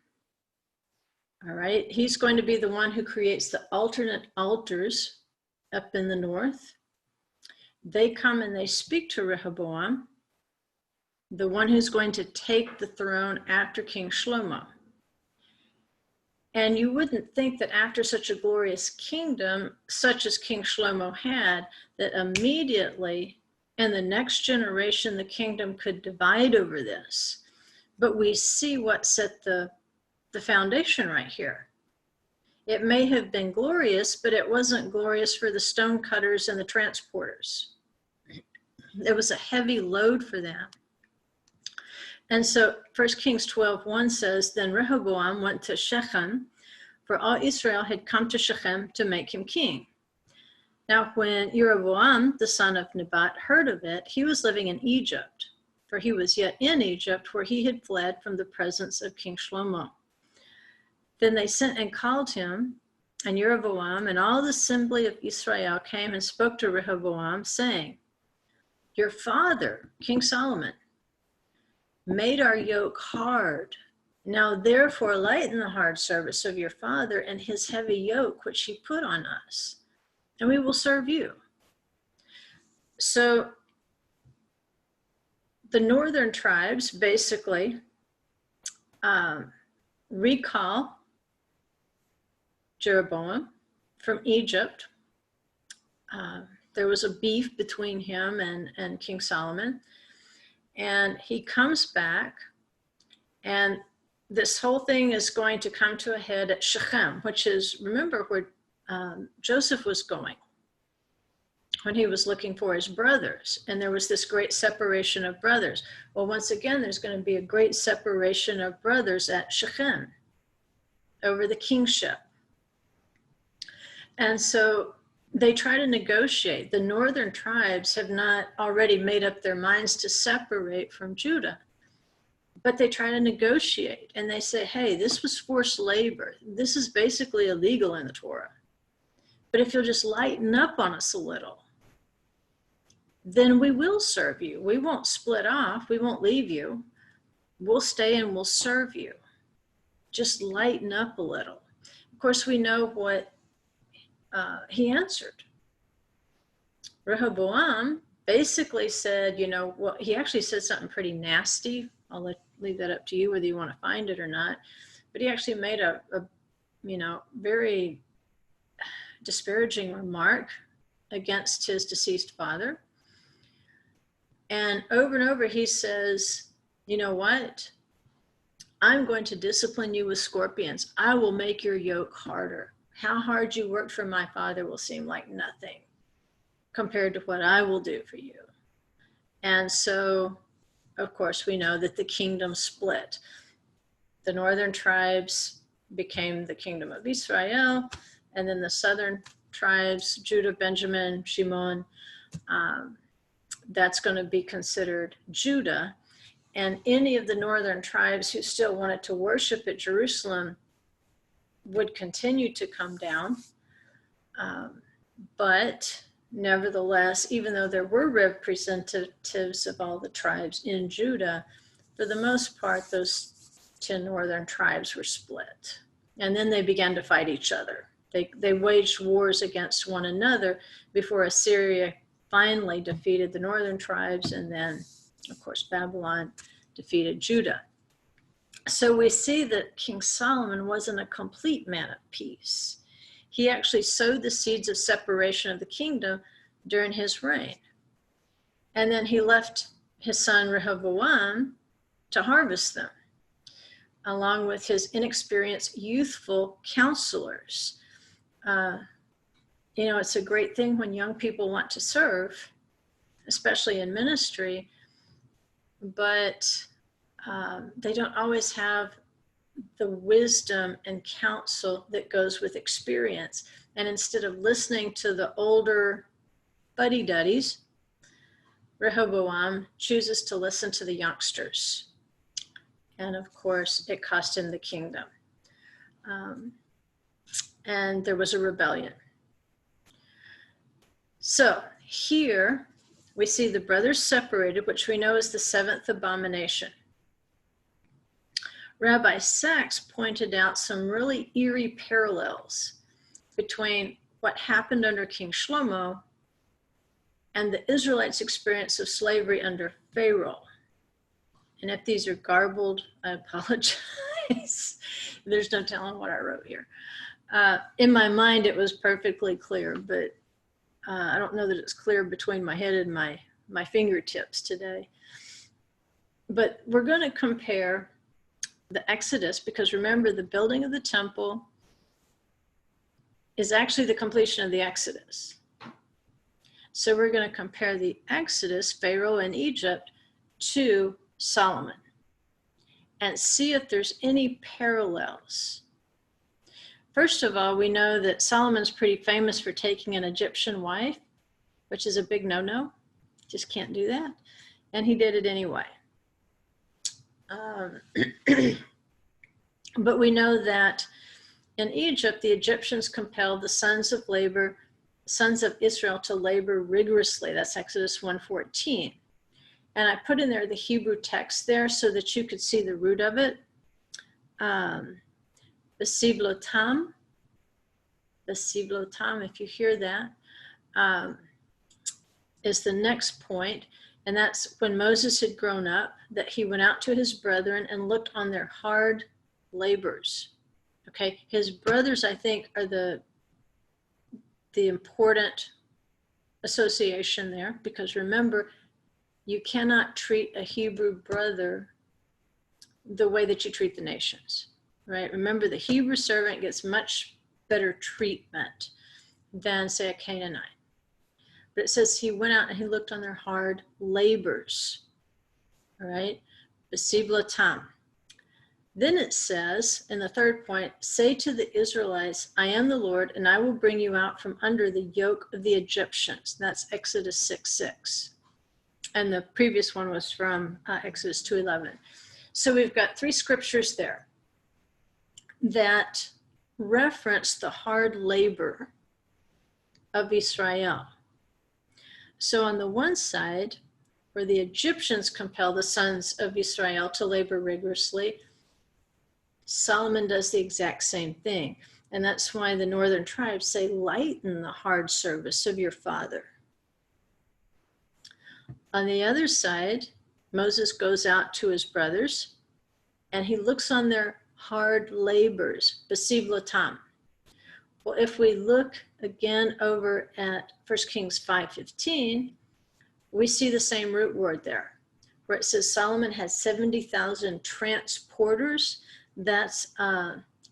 all right, he's going to be the one who creates the alternate altars up in the north. They come and they speak to Rehoboam, the one who's going to take the throne after King Shlomo. And you wouldn't think that after such a glorious kingdom, such as King Shlomo had, that immediately in the next generation, the kingdom could divide over this. But we see what set the foundation right here. It may have been glorious, but it wasn't glorious for the stonecutters and the transporters. It was a heavy load for them. And so 1 Kings 12:1 says, then Rehoboam went to Shechem, for all Israel had come to Shechem to make him king. Now, when Jeroboam, the son of Nebat, heard of it, he was living in Egypt, for he was yet in Egypt, where he had fled from the presence of King Shlomo. Then they sent and called him, and Jeroboam and all the assembly of Israel came and spoke to Rehoboam, saying, your father, King Solomon, made our yoke hard. Now therefore lighten the hard service of your father and his heavy yoke, which he put on us, and we will serve you. So the northern tribes basically recall Jeroboam from Egypt. There was a beef between him and King Solomon. And he comes back, and this whole thing is going to come to a head at Shechem, which is, remember, where Joseph was going when he was looking for his brothers. And there was this great separation of brothers. Well, once again, there's going to be a great separation of brothers at Shechem over the kingship. And so they try to negotiate. The northern tribes have not already made up their minds to separate from Judah, but they try to negotiate, and they say, hey, this was forced labor. This is basically illegal in the Torah. But if you'll just lighten up on us a little, then we will serve you. We won't split off. We won't leave you. We'll stay and we'll serve you. Just lighten up a little. Of course, we know what he answered. Rehoboam basically said, well, he actually said something pretty nasty. I'll leave that up to you whether you want to find it or not. But he actually made a very disparaging remark against his deceased father. And over he says, you know what? I'm going to discipline you with scorpions. I will make your yoke harder. How hard you worked for my father will seem like nothing compared to what I will do for you. And so, of course, we know that the kingdom split. The northern tribes became the kingdom of Israel, and then the southern tribes, Judah, Benjamin, Shimon, that's going to be considered Judah. And any of the northern tribes who still wanted to worship at Jerusalem would continue to come down. But nevertheless, even though there were representatives of all the tribes in Judah, for the most part, those 10 northern tribes were split. And then they began to fight each other. They waged wars against one another before Assyria finally defeated the northern tribes, and then, of course, Babylon defeated Judah. So we see that King Solomon wasn't a complete man of peace. He actually sowed the seeds of separation of the kingdom during his reign. And then he left his son Rehoboam to harvest them, along with his inexperienced youthful counselors. It's a great thing when young people want to serve, especially in ministry, but they don't always have the wisdom and counsel that goes with experience. And instead of listening to the older buddy-duddies, Rehoboam chooses to listen to the youngsters. And of course, it cost him the kingdom. And there was a rebellion. So here we see the brothers separated, which we know is the seventh abomination. Rabbi Sachs pointed out some really eerie parallels between what happened under King Shlomo and the Israelites' experience of slavery under Pharaoh. And if these are garbled, I apologize. There's no telling what I wrote here. In my mind, it was perfectly clear, but I don't know that it's clear between my head and my fingertips today. But we're going to compare the Exodus, because remember, the building of the temple is actually the completion of the Exodus. So we're going to compare the Exodus, Pharaoh in Egypt, to Solomon and see if there's any parallels. First of all, we know that Solomon's pretty famous for taking an Egyptian wife, which is a big no-no. Just can't do that. And he did it anyway. But we know that in Egypt, the Egyptians compelled the sons of Israel to labor rigorously. That's Exodus 1:14. And I put in there the Hebrew text there so that you could see the root of it. Besiblotam, if you hear that, is the next point. And that's when Moses had grown up, that he went out to his brethren and looked on their hard labors. Okay, his brothers, I think, are the important association there, because remember, you cannot treat a Hebrew brother the way that you treat the nations, right? Remember, the Hebrew servant gets much better treatment than, say, a Canaanite. But it says he went out and he looked on their hard labors, all right? Besiblatam. Then it says, in the third point, say to the Israelites, I am the Lord, and I will bring you out from under the yoke of the Egyptians. That's Exodus 6:6. And the previous one was from Exodus 2:11. So we've got three scriptures there that reference the hard labor of Israel. So on the one side, where the Egyptians compel the sons of Israel to labor rigorously, Solomon does the exact same thing. And that's why the northern tribes say, lighten the hard service of your father. On the other side, Moses goes out to his brothers and he looks on their hard labors, besiblatam. Well, if we look again over at 1 Kings 5:15, we see the same root word there, where it says Solomon had 70,000 transporters. That's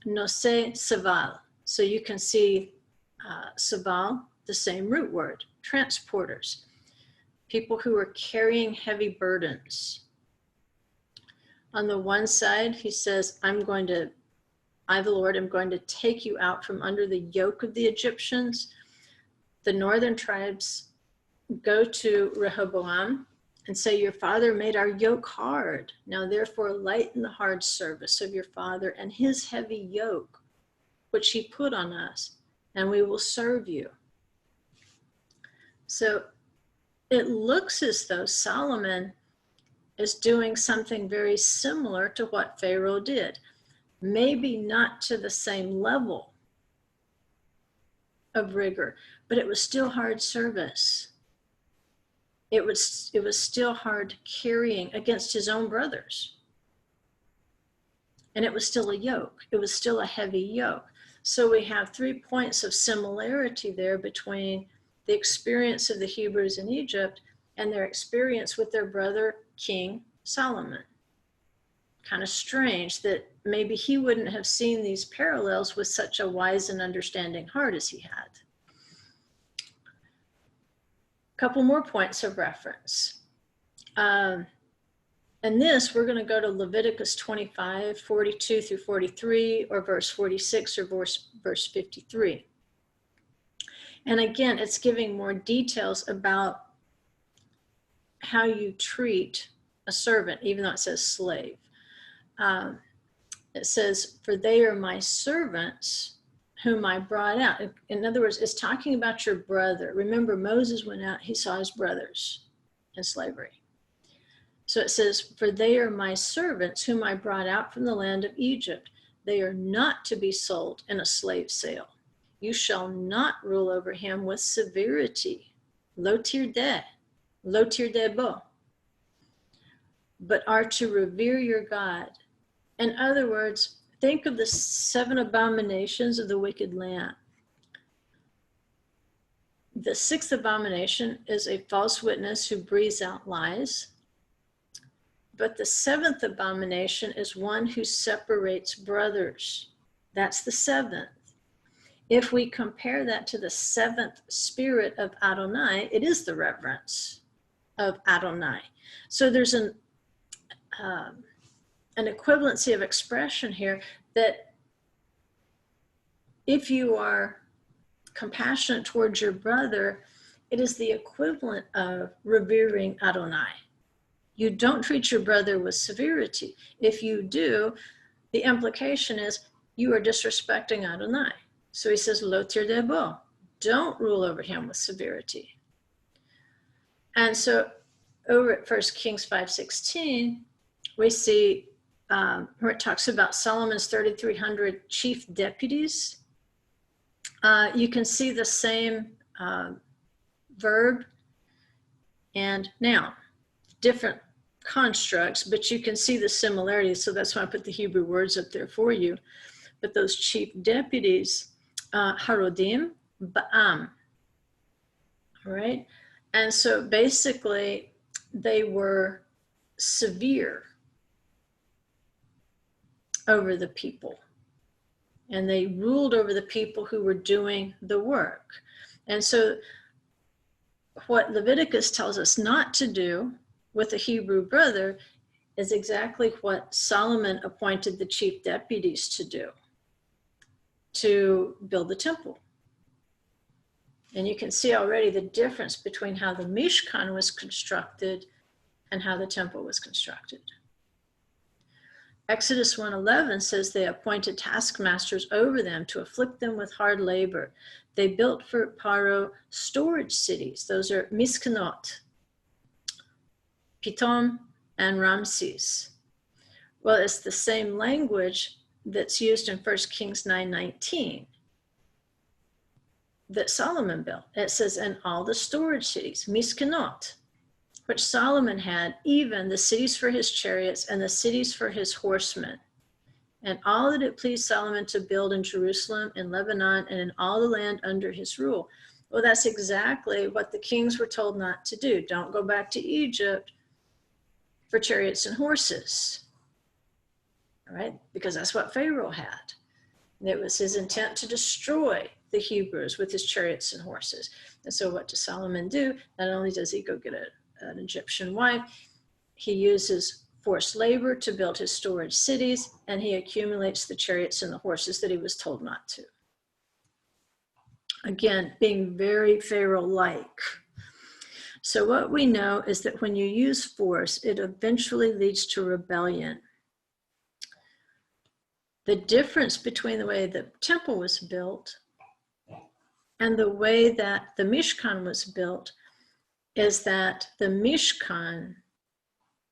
nosei saval. So you can see saval, the same root word, transporters. People who are carrying heavy burdens. On the one side, he says, I, the Lord, am going to take you out from under the yoke of the Egyptians. The northern tribes go to Rehoboam and say, your father made our yoke hard. Now therefore lighten the hard service of your father and his heavy yoke, which he put on us, and we will serve you. So it looks as though Solomon is doing something very similar to what Pharaoh did. Maybe not to the same level of rigor, but it was still hard service. It was still hard carrying against his own brothers. And it was still a yoke. It was still a heavy yoke. So we have 3 points of similarity there between the experience of the Hebrews in Egypt and their experience with their brother, King Solomon. Kind of strange that maybe he wouldn't have seen these parallels with such a wise and understanding heart as he had. Couple more points of reference. And this, we're going to go to Leviticus 25, 42 through 43, or verse 46, or verse 53. And again, it's giving more details about how you treat a servant, even though it says slave. It says, for they are my servants whom I brought out. In other words, it's talking about your brother. Remember, Moses went out, he saw his brothers in slavery. So it says, for they are my servants whom I brought out from the land of Egypt. They are not to be sold in a slave sale. You shall not rule over him with severity. Lo tirde bo. But are to revere your God. In other words, think of the 7 abominations of the wicked land. The 6th abomination is a false witness who breathes out lies. But the 7th abomination is one who separates brothers. That's the 7th. if we compare that to the seventh spirit of Adonai, it is the reverence of Adonai. So there's an equivalency of expression here that if you are compassionate towards your brother, it is the equivalent of revering Adonai. You don't treat your brother with severity. If you do, the implication is you are disrespecting Adonai. So he says, lo tirdebo, don't rule over him with severity. And so over at 1 Kings 5:16, we see where it talks about Solomon's 3,300 chief deputies. You can see the same verb and noun, different constructs, but you can see the similarities. So that's why I put the Hebrew words up there for you. But those chief deputies, Harodim, Ba'am, all right? And so basically they were severe over the people. And they ruled over the people who were doing the work. And so what Leviticus tells us not to do with a Hebrew brother is exactly what Solomon appointed the chief deputies to do, to build the temple. And you can see already the difference between how the Mishkan was constructed and how the temple was constructed. Exodus 1:11 says they appointed taskmasters over them to afflict them with hard labor. They built for Paro storage cities. Those are Miskanot, Pitom, and Ramses. Well, it's the same language that's used in 1 Kings 9:19 that Solomon built. It says, and all the storage cities, Miskanot, which Solomon had, even the cities for his chariots and the cities for his horsemen, and all that it pleased Solomon to build in Jerusalem, in Lebanon, and in all the land under his rule. Well, that's exactly what the kings were told not to do. Don't go back to Egypt for chariots and horses, all right? Because that's what Pharaoh had. And it was his intent to destroy the Hebrews with his chariots and horses. And so what does Solomon do? Not only does he go get an Egyptian wife, he uses forced labor to build his storage cities, and he accumulates the chariots and the horses that he was told not to. Again, being very Pharaoh-like. So what we know is that when you use force, it eventually leads to rebellion. The difference between the way the temple was built and the way that the Mishkan was built is that the Mishkan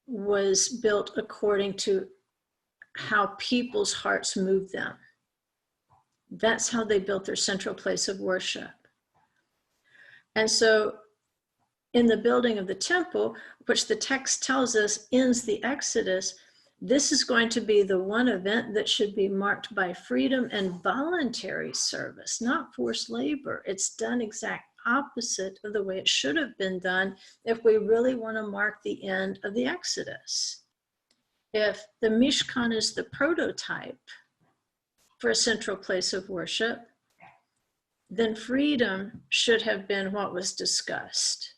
was built according to how people's hearts moved them. That's how they built their central place of worship. And so in the building of the temple, which the text tells us ends the Exodus, this is going to be the one event that should be marked by freedom and voluntary service, not forced labor. It's done exact opposite of the way it should have been done if we really want to mark the end of the Exodus. If the Mishkan is the prototype for a central place of worship, then freedom should have been what was discussed,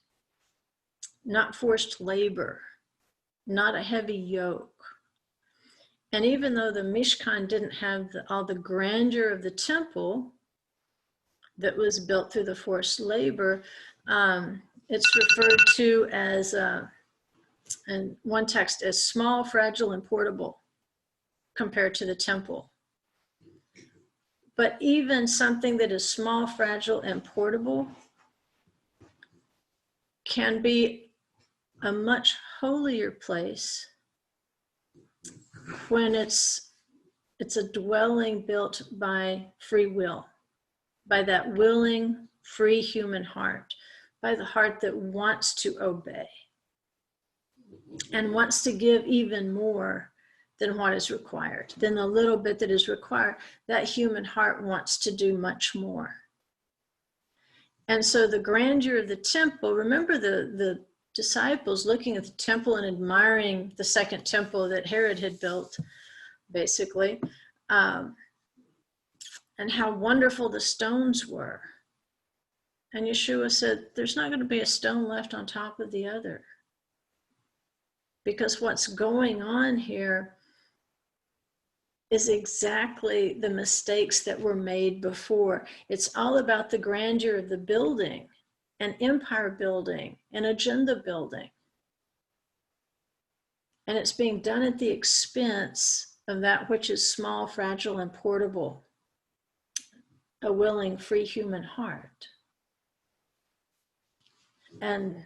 not forced labor, not a heavy yoke. And even though the Mishkan didn't have all the grandeur of the temple that was built through the forced labor, it's referred to as, in one text, as small, fragile, and portable compared to the temple. But even something that is small, fragile, and portable can be a much holier place when it's a dwelling built by free will, by that willing, free human heart, by the heart that wants to obey and wants to give even more than what is required. Than the little bit that is required, that human heart wants to do much more. And so the grandeur of the temple, remember the disciples looking at the temple and admiring the second temple that Herod had built, basically. And and how wonderful the stones were. And Yeshua said, there's not going to be a stone left on top of the other. Because what's going on here is exactly the mistakes that were made before. It's all about the grandeur of the building and empire building and agenda building. And it's being done at the expense of that which is small, fragile, and portable, a willing, free human heart. And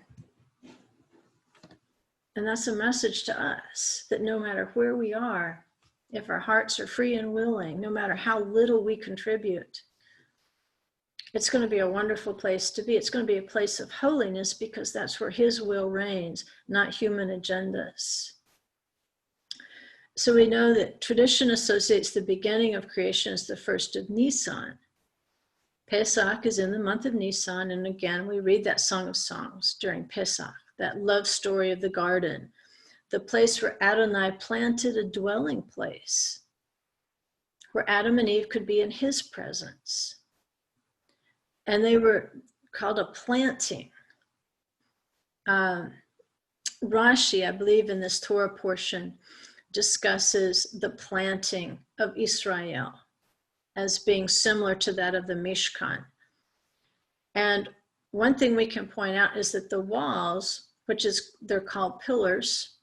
that's a message to us, that no matter where we are, if our hearts are free and willing, no matter how little we contribute, it's going to be a wonderful place to be. It's going to be a place of holiness, because that's where His will reigns, not human agendas. So we know that tradition associates the beginning of creation as the first of Nisan. Pesach is in the month of Nisan, and again, we read that Song of Songs during Pesach, that love story of the garden, the place where Adonai planted a dwelling place, where Adam and Eve could be in His presence. And they were called a planting. Rashi, I believe, in this Torah portion, discusses the planting of Israel as being similar to that of the Mishkan. And one thing we can point out is that the walls, they're called pillars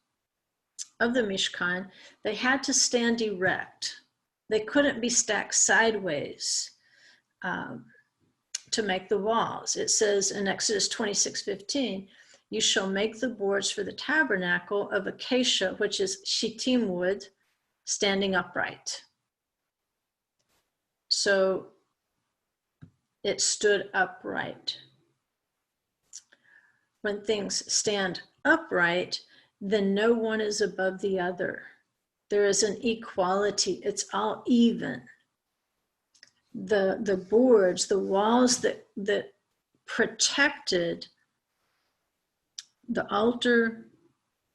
of the Mishkan, they had to stand erect. They couldn't be stacked sideways to make the walls. It says in Exodus 26:15, you shall make the boards for the tabernacle of Acacia, which is shittim wood, standing upright. So it stood upright. When things stand upright, then no one is above the other. There is an equality. It's all even. The boards, the walls that protected the altar,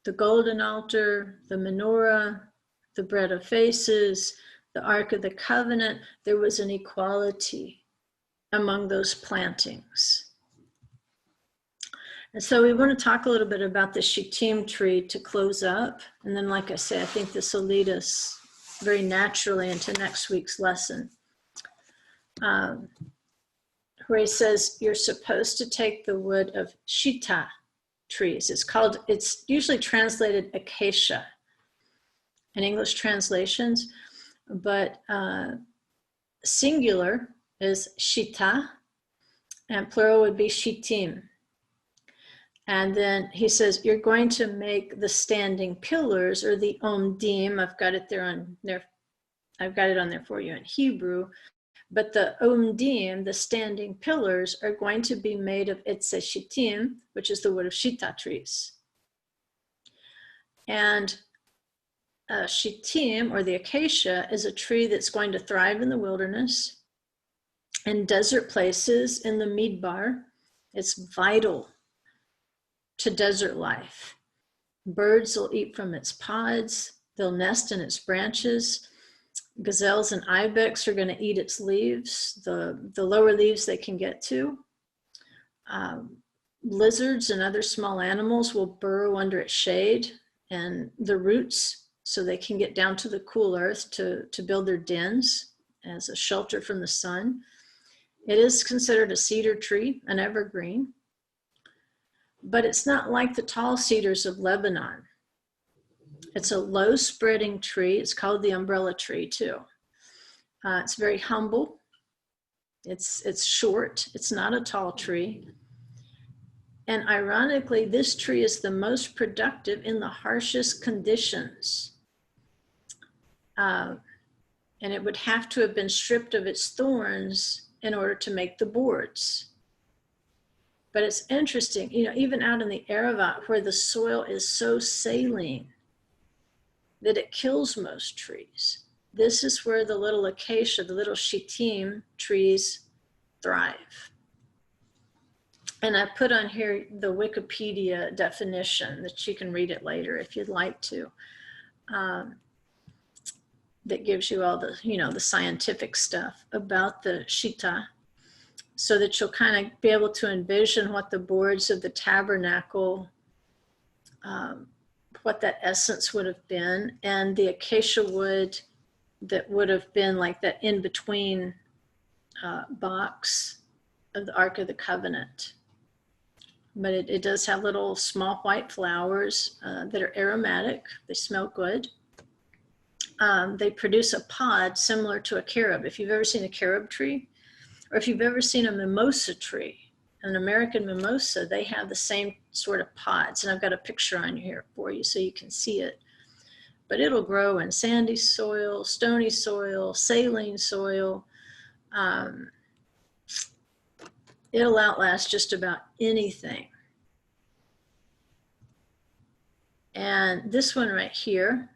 the golden altar, the menorah, the bread of faces, the Ark of the Covenant, there was an equality among those plantings. And so we want to talk a little bit about the shittim tree to close up. And then, like I say, I think this will lead us very naturally into next week's lesson. Where he says you're supposed to take the wood of shita trees. It's usually translated acacia in English translations, but singular is shita and plural would be shittim. And then he says you're going to make the standing pillars, or the omdim. I've got it on there for you in Hebrew. But the omdim, the standing pillars, are going to be made of etze shittim, which is the wood of shita trees. And shittim, or the acacia, is a tree that's going to thrive in the wilderness, in desert places, in the midbar. It's vital to desert life. Birds will eat from its pods. They'll nest in its branches. Gazelles and ibex are going to eat its leaves, the lower leaves they can get to. Lizards and other small animals will burrow under its shade and the roots, so they can get down to the cool earth to build their dens as a shelter from the sun. It is considered a cedar tree, an evergreen, but it's not like the tall cedars of Lebanon. It's a low spreading tree. It's called the umbrella tree too. It's very humble. It's short. It's not a tall tree. And ironically, this tree is the most productive in the harshest conditions. And it would have to have been stripped of its thorns in order to make the boards. But it's interesting, even out in the Aravat, where the soil is so saline that it kills most trees, this is where the little acacia, the little shittim trees thrive. And I put on here the Wikipedia definition that you can read it later if you'd like to. that gives you all the, the scientific stuff about the Shita, so that you'll kind of be able to envision what the boards of the tabernacle, what that essence would have been, and the acacia wood that would have been like that in-between box of the Ark of the Covenant. But it does have little small white flowers that are aromatic. They smell good. They produce a pod similar to a carob. If you've ever seen a carob tree, or if you've ever seen a mimosa tree, an American mimosa, they have the same sort of pods. And I've got a picture on here for you so you can see it. But it'll grow in sandy soil, stony soil, saline soil. It'll outlast just about anything. And this one right here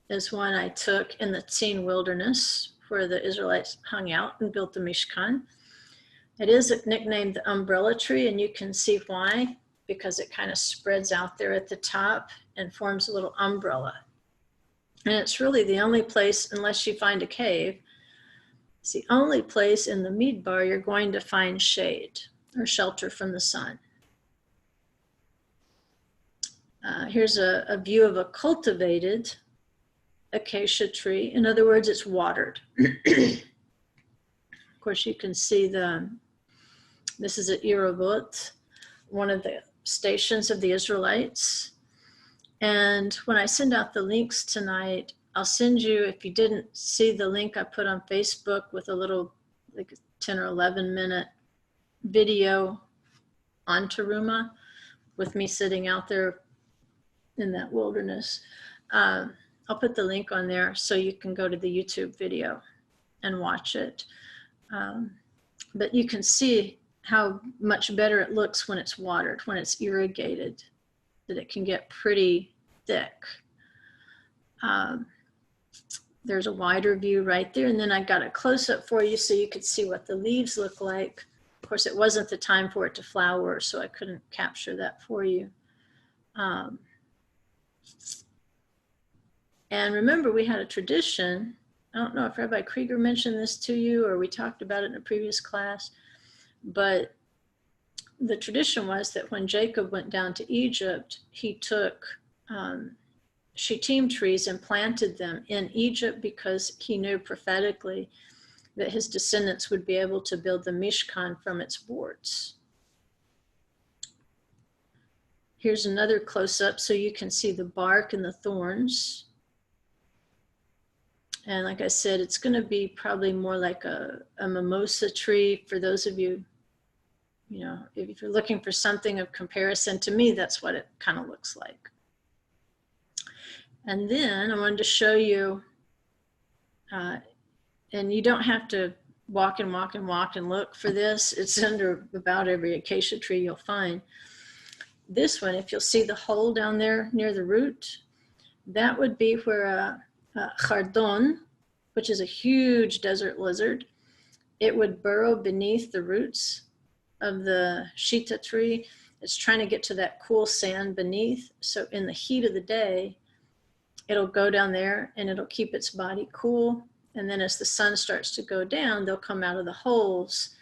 is one I took in the Tzin wilderness where the Israelites hung out and built the Mishkan. It is nicknamed the umbrella tree, and you can see why, because it kind of spreads out there at the top and forms a little umbrella. And it's really the only place, unless you find a cave, it's the only place in the Midbar you're going to find shade or shelter from the sun. Here's a view of a cultivated acacia tree. In other words, it's watered. Of course, you can see this is at Yerobot, one of the stations of the Israelites. And when I send out the links tonight, I'll send you, if you didn't see the link I put on Facebook with a little like 10 or 11 minute video on Teruma with me sitting out there in that wilderness. I'll put the link on there so you can go to the YouTube video and watch it. But you can see how much better it looks when it's watered, when it's irrigated, that it can get pretty thick. There's a wider view right there. And then I got a close-up for you so you could see what the leaves look like. Of course, it wasn't the time for it to flower, so I couldn't capture that for you. And remember, we had a tradition. I don't know if Rabbi Krieger mentioned this to you or we talked about it in a previous class, but the tradition was that when Jacob went down to Egypt, he took shittim trees and planted them in Egypt because he knew prophetically that his descendants would be able to build the Mishkan from its boards. Here's another close-up so you can see the bark and the thorns. And like I said, it's going to be probably more like a mimosa tree for those of you, if you're looking for something of comparison. To me, that's what it kind of looks like. And then I wanted to show you, and you don't have to walk and walk and walk and look for this. It's under about every acacia tree you'll find. This one, if you'll see the hole down there near the root, that would be where chardon, which is a huge desert lizard, it would burrow beneath the roots of the shita tree. It's trying to get to that cool sand beneath. So in the heat of the day, it'll go down there and it'll keep its body cool. And then as the sun starts to go down, they'll come out of the holes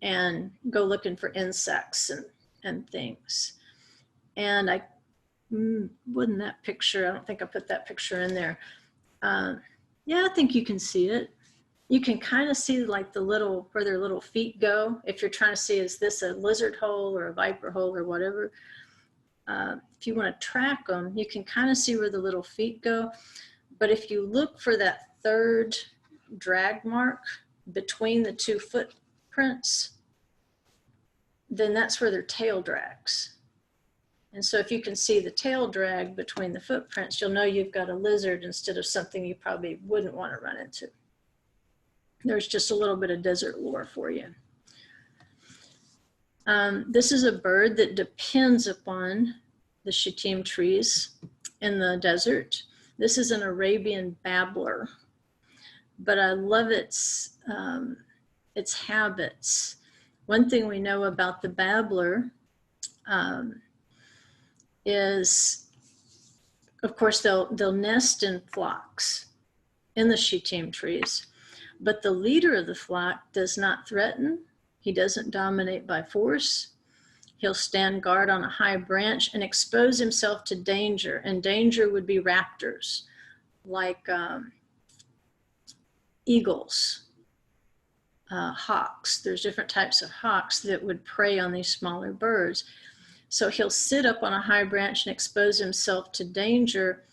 and go looking for insects and things. And wouldn't that picture, I don't think I put that picture in there. Yeah, I think you can see it. You can kind of see like where their little feet go. If you're trying to see, is this a lizard hole or a viper hole or whatever? If you want to track them, you can kind of see where the little feet go. But if you look for that third drag mark between the two footprints, then that's where their tail drags. And so if you can see the tail drag between the footprints, you'll know you've got a lizard instead of something you probably wouldn't want to run into. There's just a little bit of desert lore for you. This is a bird that depends upon the shittim trees in the desert. This is an Arabian babbler, but I love its habits. One thing we know about the babbler is of course, they'll nest in flocks in the shittim trees, but the leader of the flock does not threaten. He doesn't dominate by force. He'll stand guard on a high branch and expose himself to danger. And danger would be raptors, like eagles, hawks. There's different types of hawks that would prey on these smaller birds. So he'll sit up on a high branch and expose himself to danger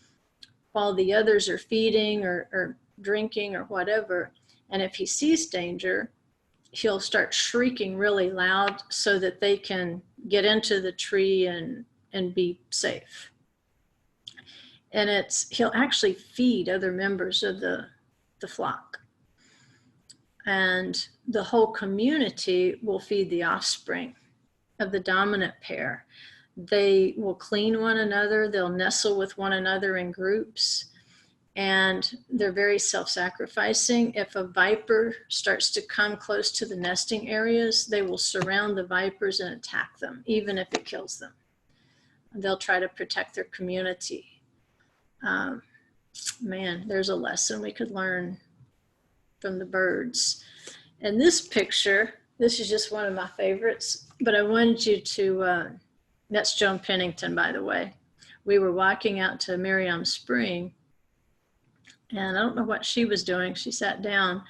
while the others are feeding or drinking or whatever. And if he sees danger, he'll start shrieking really loud so that they can get into the tree and be safe. And he'll actually feed other members of the flock. And the whole community will feed the offspring of the dominant pair. They will clean one another, they'll nestle with one another in groups, and they're very self-sacrificing. If a viper starts to come close to the nesting areas, they will surround the vipers and attack them, even if it kills them. They'll try to protect their community. Man, there's a lesson we could learn from the birds. And this picture, this is just one of my favorites, but I wanted you to, that's Joan Pennington, by the way. We were walking out to Miriam Spring, and I don't know what she was doing. She sat down,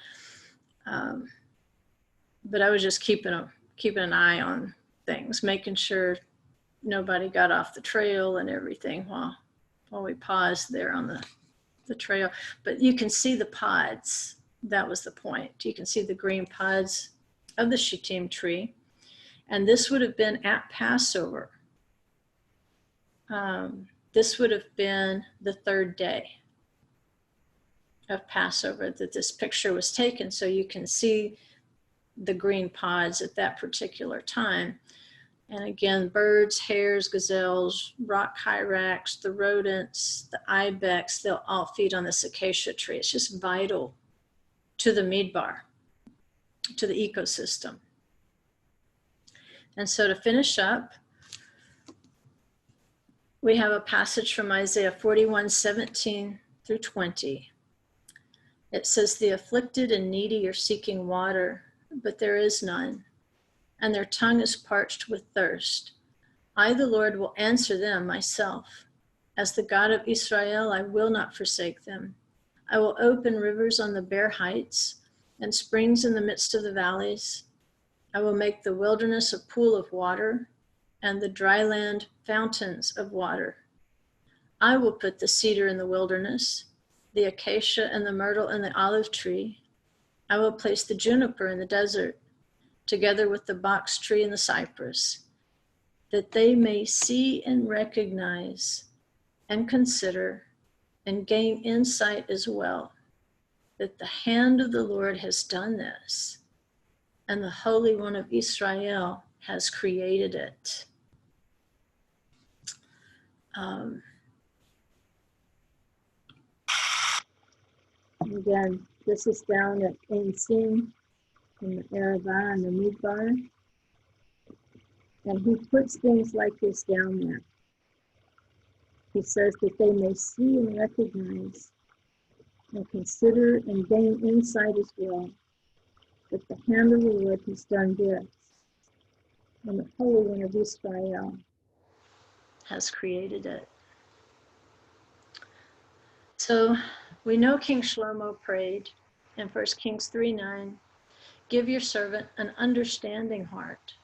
but I was just keeping an eye on things, making sure nobody got off the trail and everything while we paused there on the trail. But you can see the pods. That was the point. You can see the green pods of the shittim tree. And this would have been at Passover. This would have been the third day of Passover that this picture was taken. So you can see the green pods at that particular time. And again, birds, hares, gazelles, rock hyrax, the rodents, the ibex, they'll all feed on this acacia tree. It's just vital to the midbar, to the ecosystem. And so to finish up, we have a passage from Isaiah 41:17 through 20. It says, "The afflicted and needy are seeking water, but there is none, and their tongue is parched with thirst. I, the Lord, will answer them myself. As the God of Israel, I will not forsake them. I will open rivers on the bare heights and springs in the midst of the valleys. I will make the wilderness a pool of water and the dry land fountains of water. I will put the cedar in the wilderness, the acacia and the myrtle and the olive tree. I will place the juniper in the desert, together with the box tree and the cypress, that they may see and recognize and consider and gain insight as well, that the hand of the Lord has done this, and the Holy One of Israel has created it." Again, this is down at Ein Sim in the Arabah and the Midbar. And he puts things like this down there. He says that they may see and recognize and consider and gain insight as well, that the hand of the Lord has done this, and the Holy One of Israel has created it. So we know King Shlomo prayed in 1 Kings 3:9, "Give your servant an understanding heart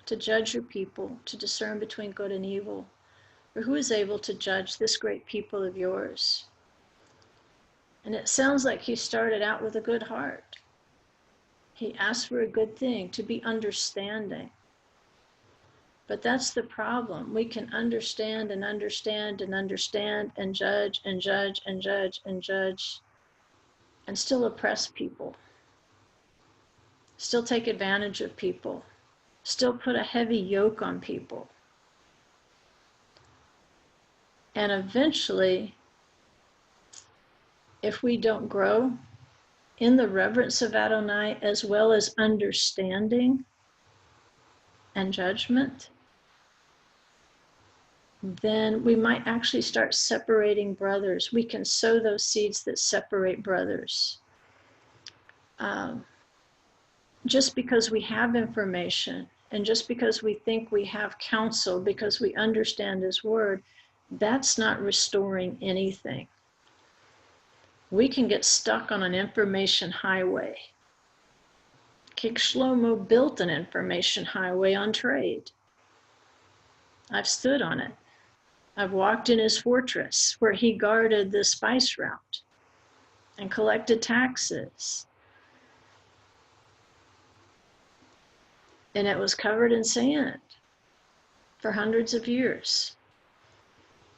to judge your people, to discern between good and evil. For who is able to judge this great people of yours?" And it sounds like he started out with a good heart. He asked for a good thing, to be understanding. But that's the problem. We can understand and understand and understand and judge and judge and judge and judge and still oppress people, still take advantage of people, still put a heavy yoke on people. And eventually, if we don't grow in the reverence of Adonai as well as understanding and judgment, then we might actually start separating brothers. We can sow those seeds that separate brothers. Just because we have information and just because we think we have counsel, because we understand his word, that's not restoring anything. We can get stuck on an information highway. King Shlomo built an information highway on trade. I've stood on it. I've walked in his fortress where he guarded the spice route and collected taxes. And it was covered in sand for hundreds of years.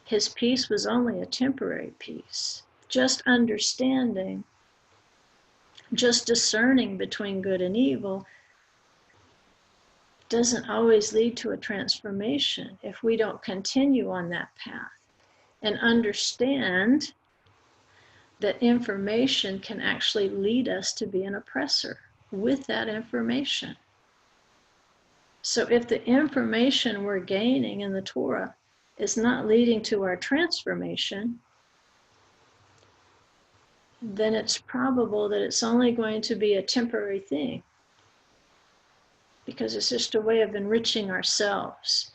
His peace was only a temporary peace. Just understanding, just discerning between good and evil doesn't always lead to a transformation if we don't continue on that path and understand that information can actually lead us to be an oppressor with that information. So if the information we're gaining in the Torah is not leading to our transformation, then it's probable that it's only going to be a temporary thing, because it's just a way of enriching ourselves,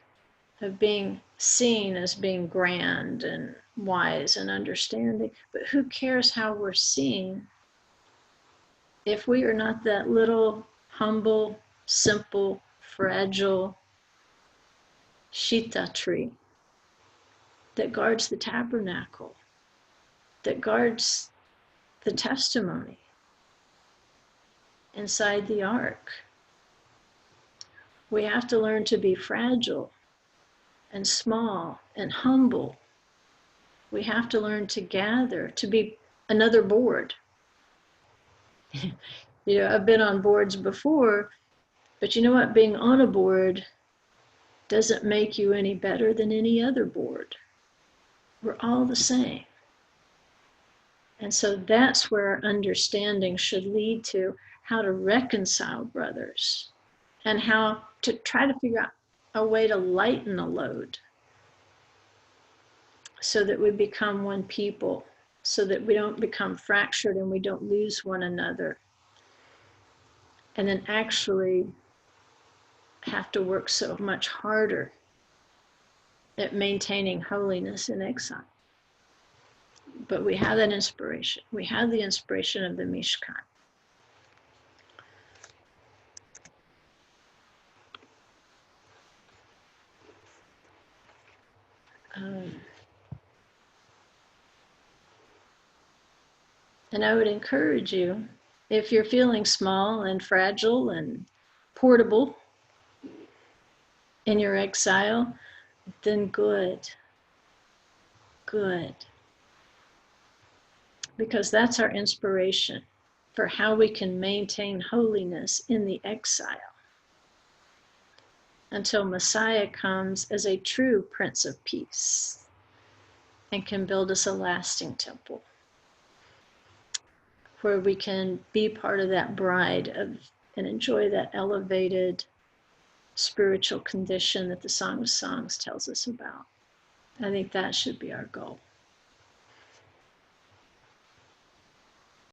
of being seen as being grand and wise and understanding. But who cares how we're seen if we are not that little, humble, simple, fragile shita tree that guards the tabernacle, that guards the testimony inside the ark. We have to learn to be fragile and small and humble. We have to learn to gather, to be another board. You know, I've been on boards before, but you know what? Being on a board doesn't make you any better than any other board. We're all the same. And so that's where our understanding should lead to how to reconcile brothers and how to try to figure out a way to lighten a load so that we become one people, so that we don't become fractured and we don't lose one another. And then actually have to work so much harder at maintaining holiness in exile. But we have that inspiration. We have the inspiration of the Mishkan. And I would encourage you, if you're feeling small and fragile and portable in your exile, then good. Good. Because that's our inspiration for how we can maintain holiness in the exile until Messiah comes as a true Prince of Peace and can build us a lasting temple where we can be part of that bride of, and enjoy that elevated spiritual condition that the Song of Songs tells us about. I think that should be our goal.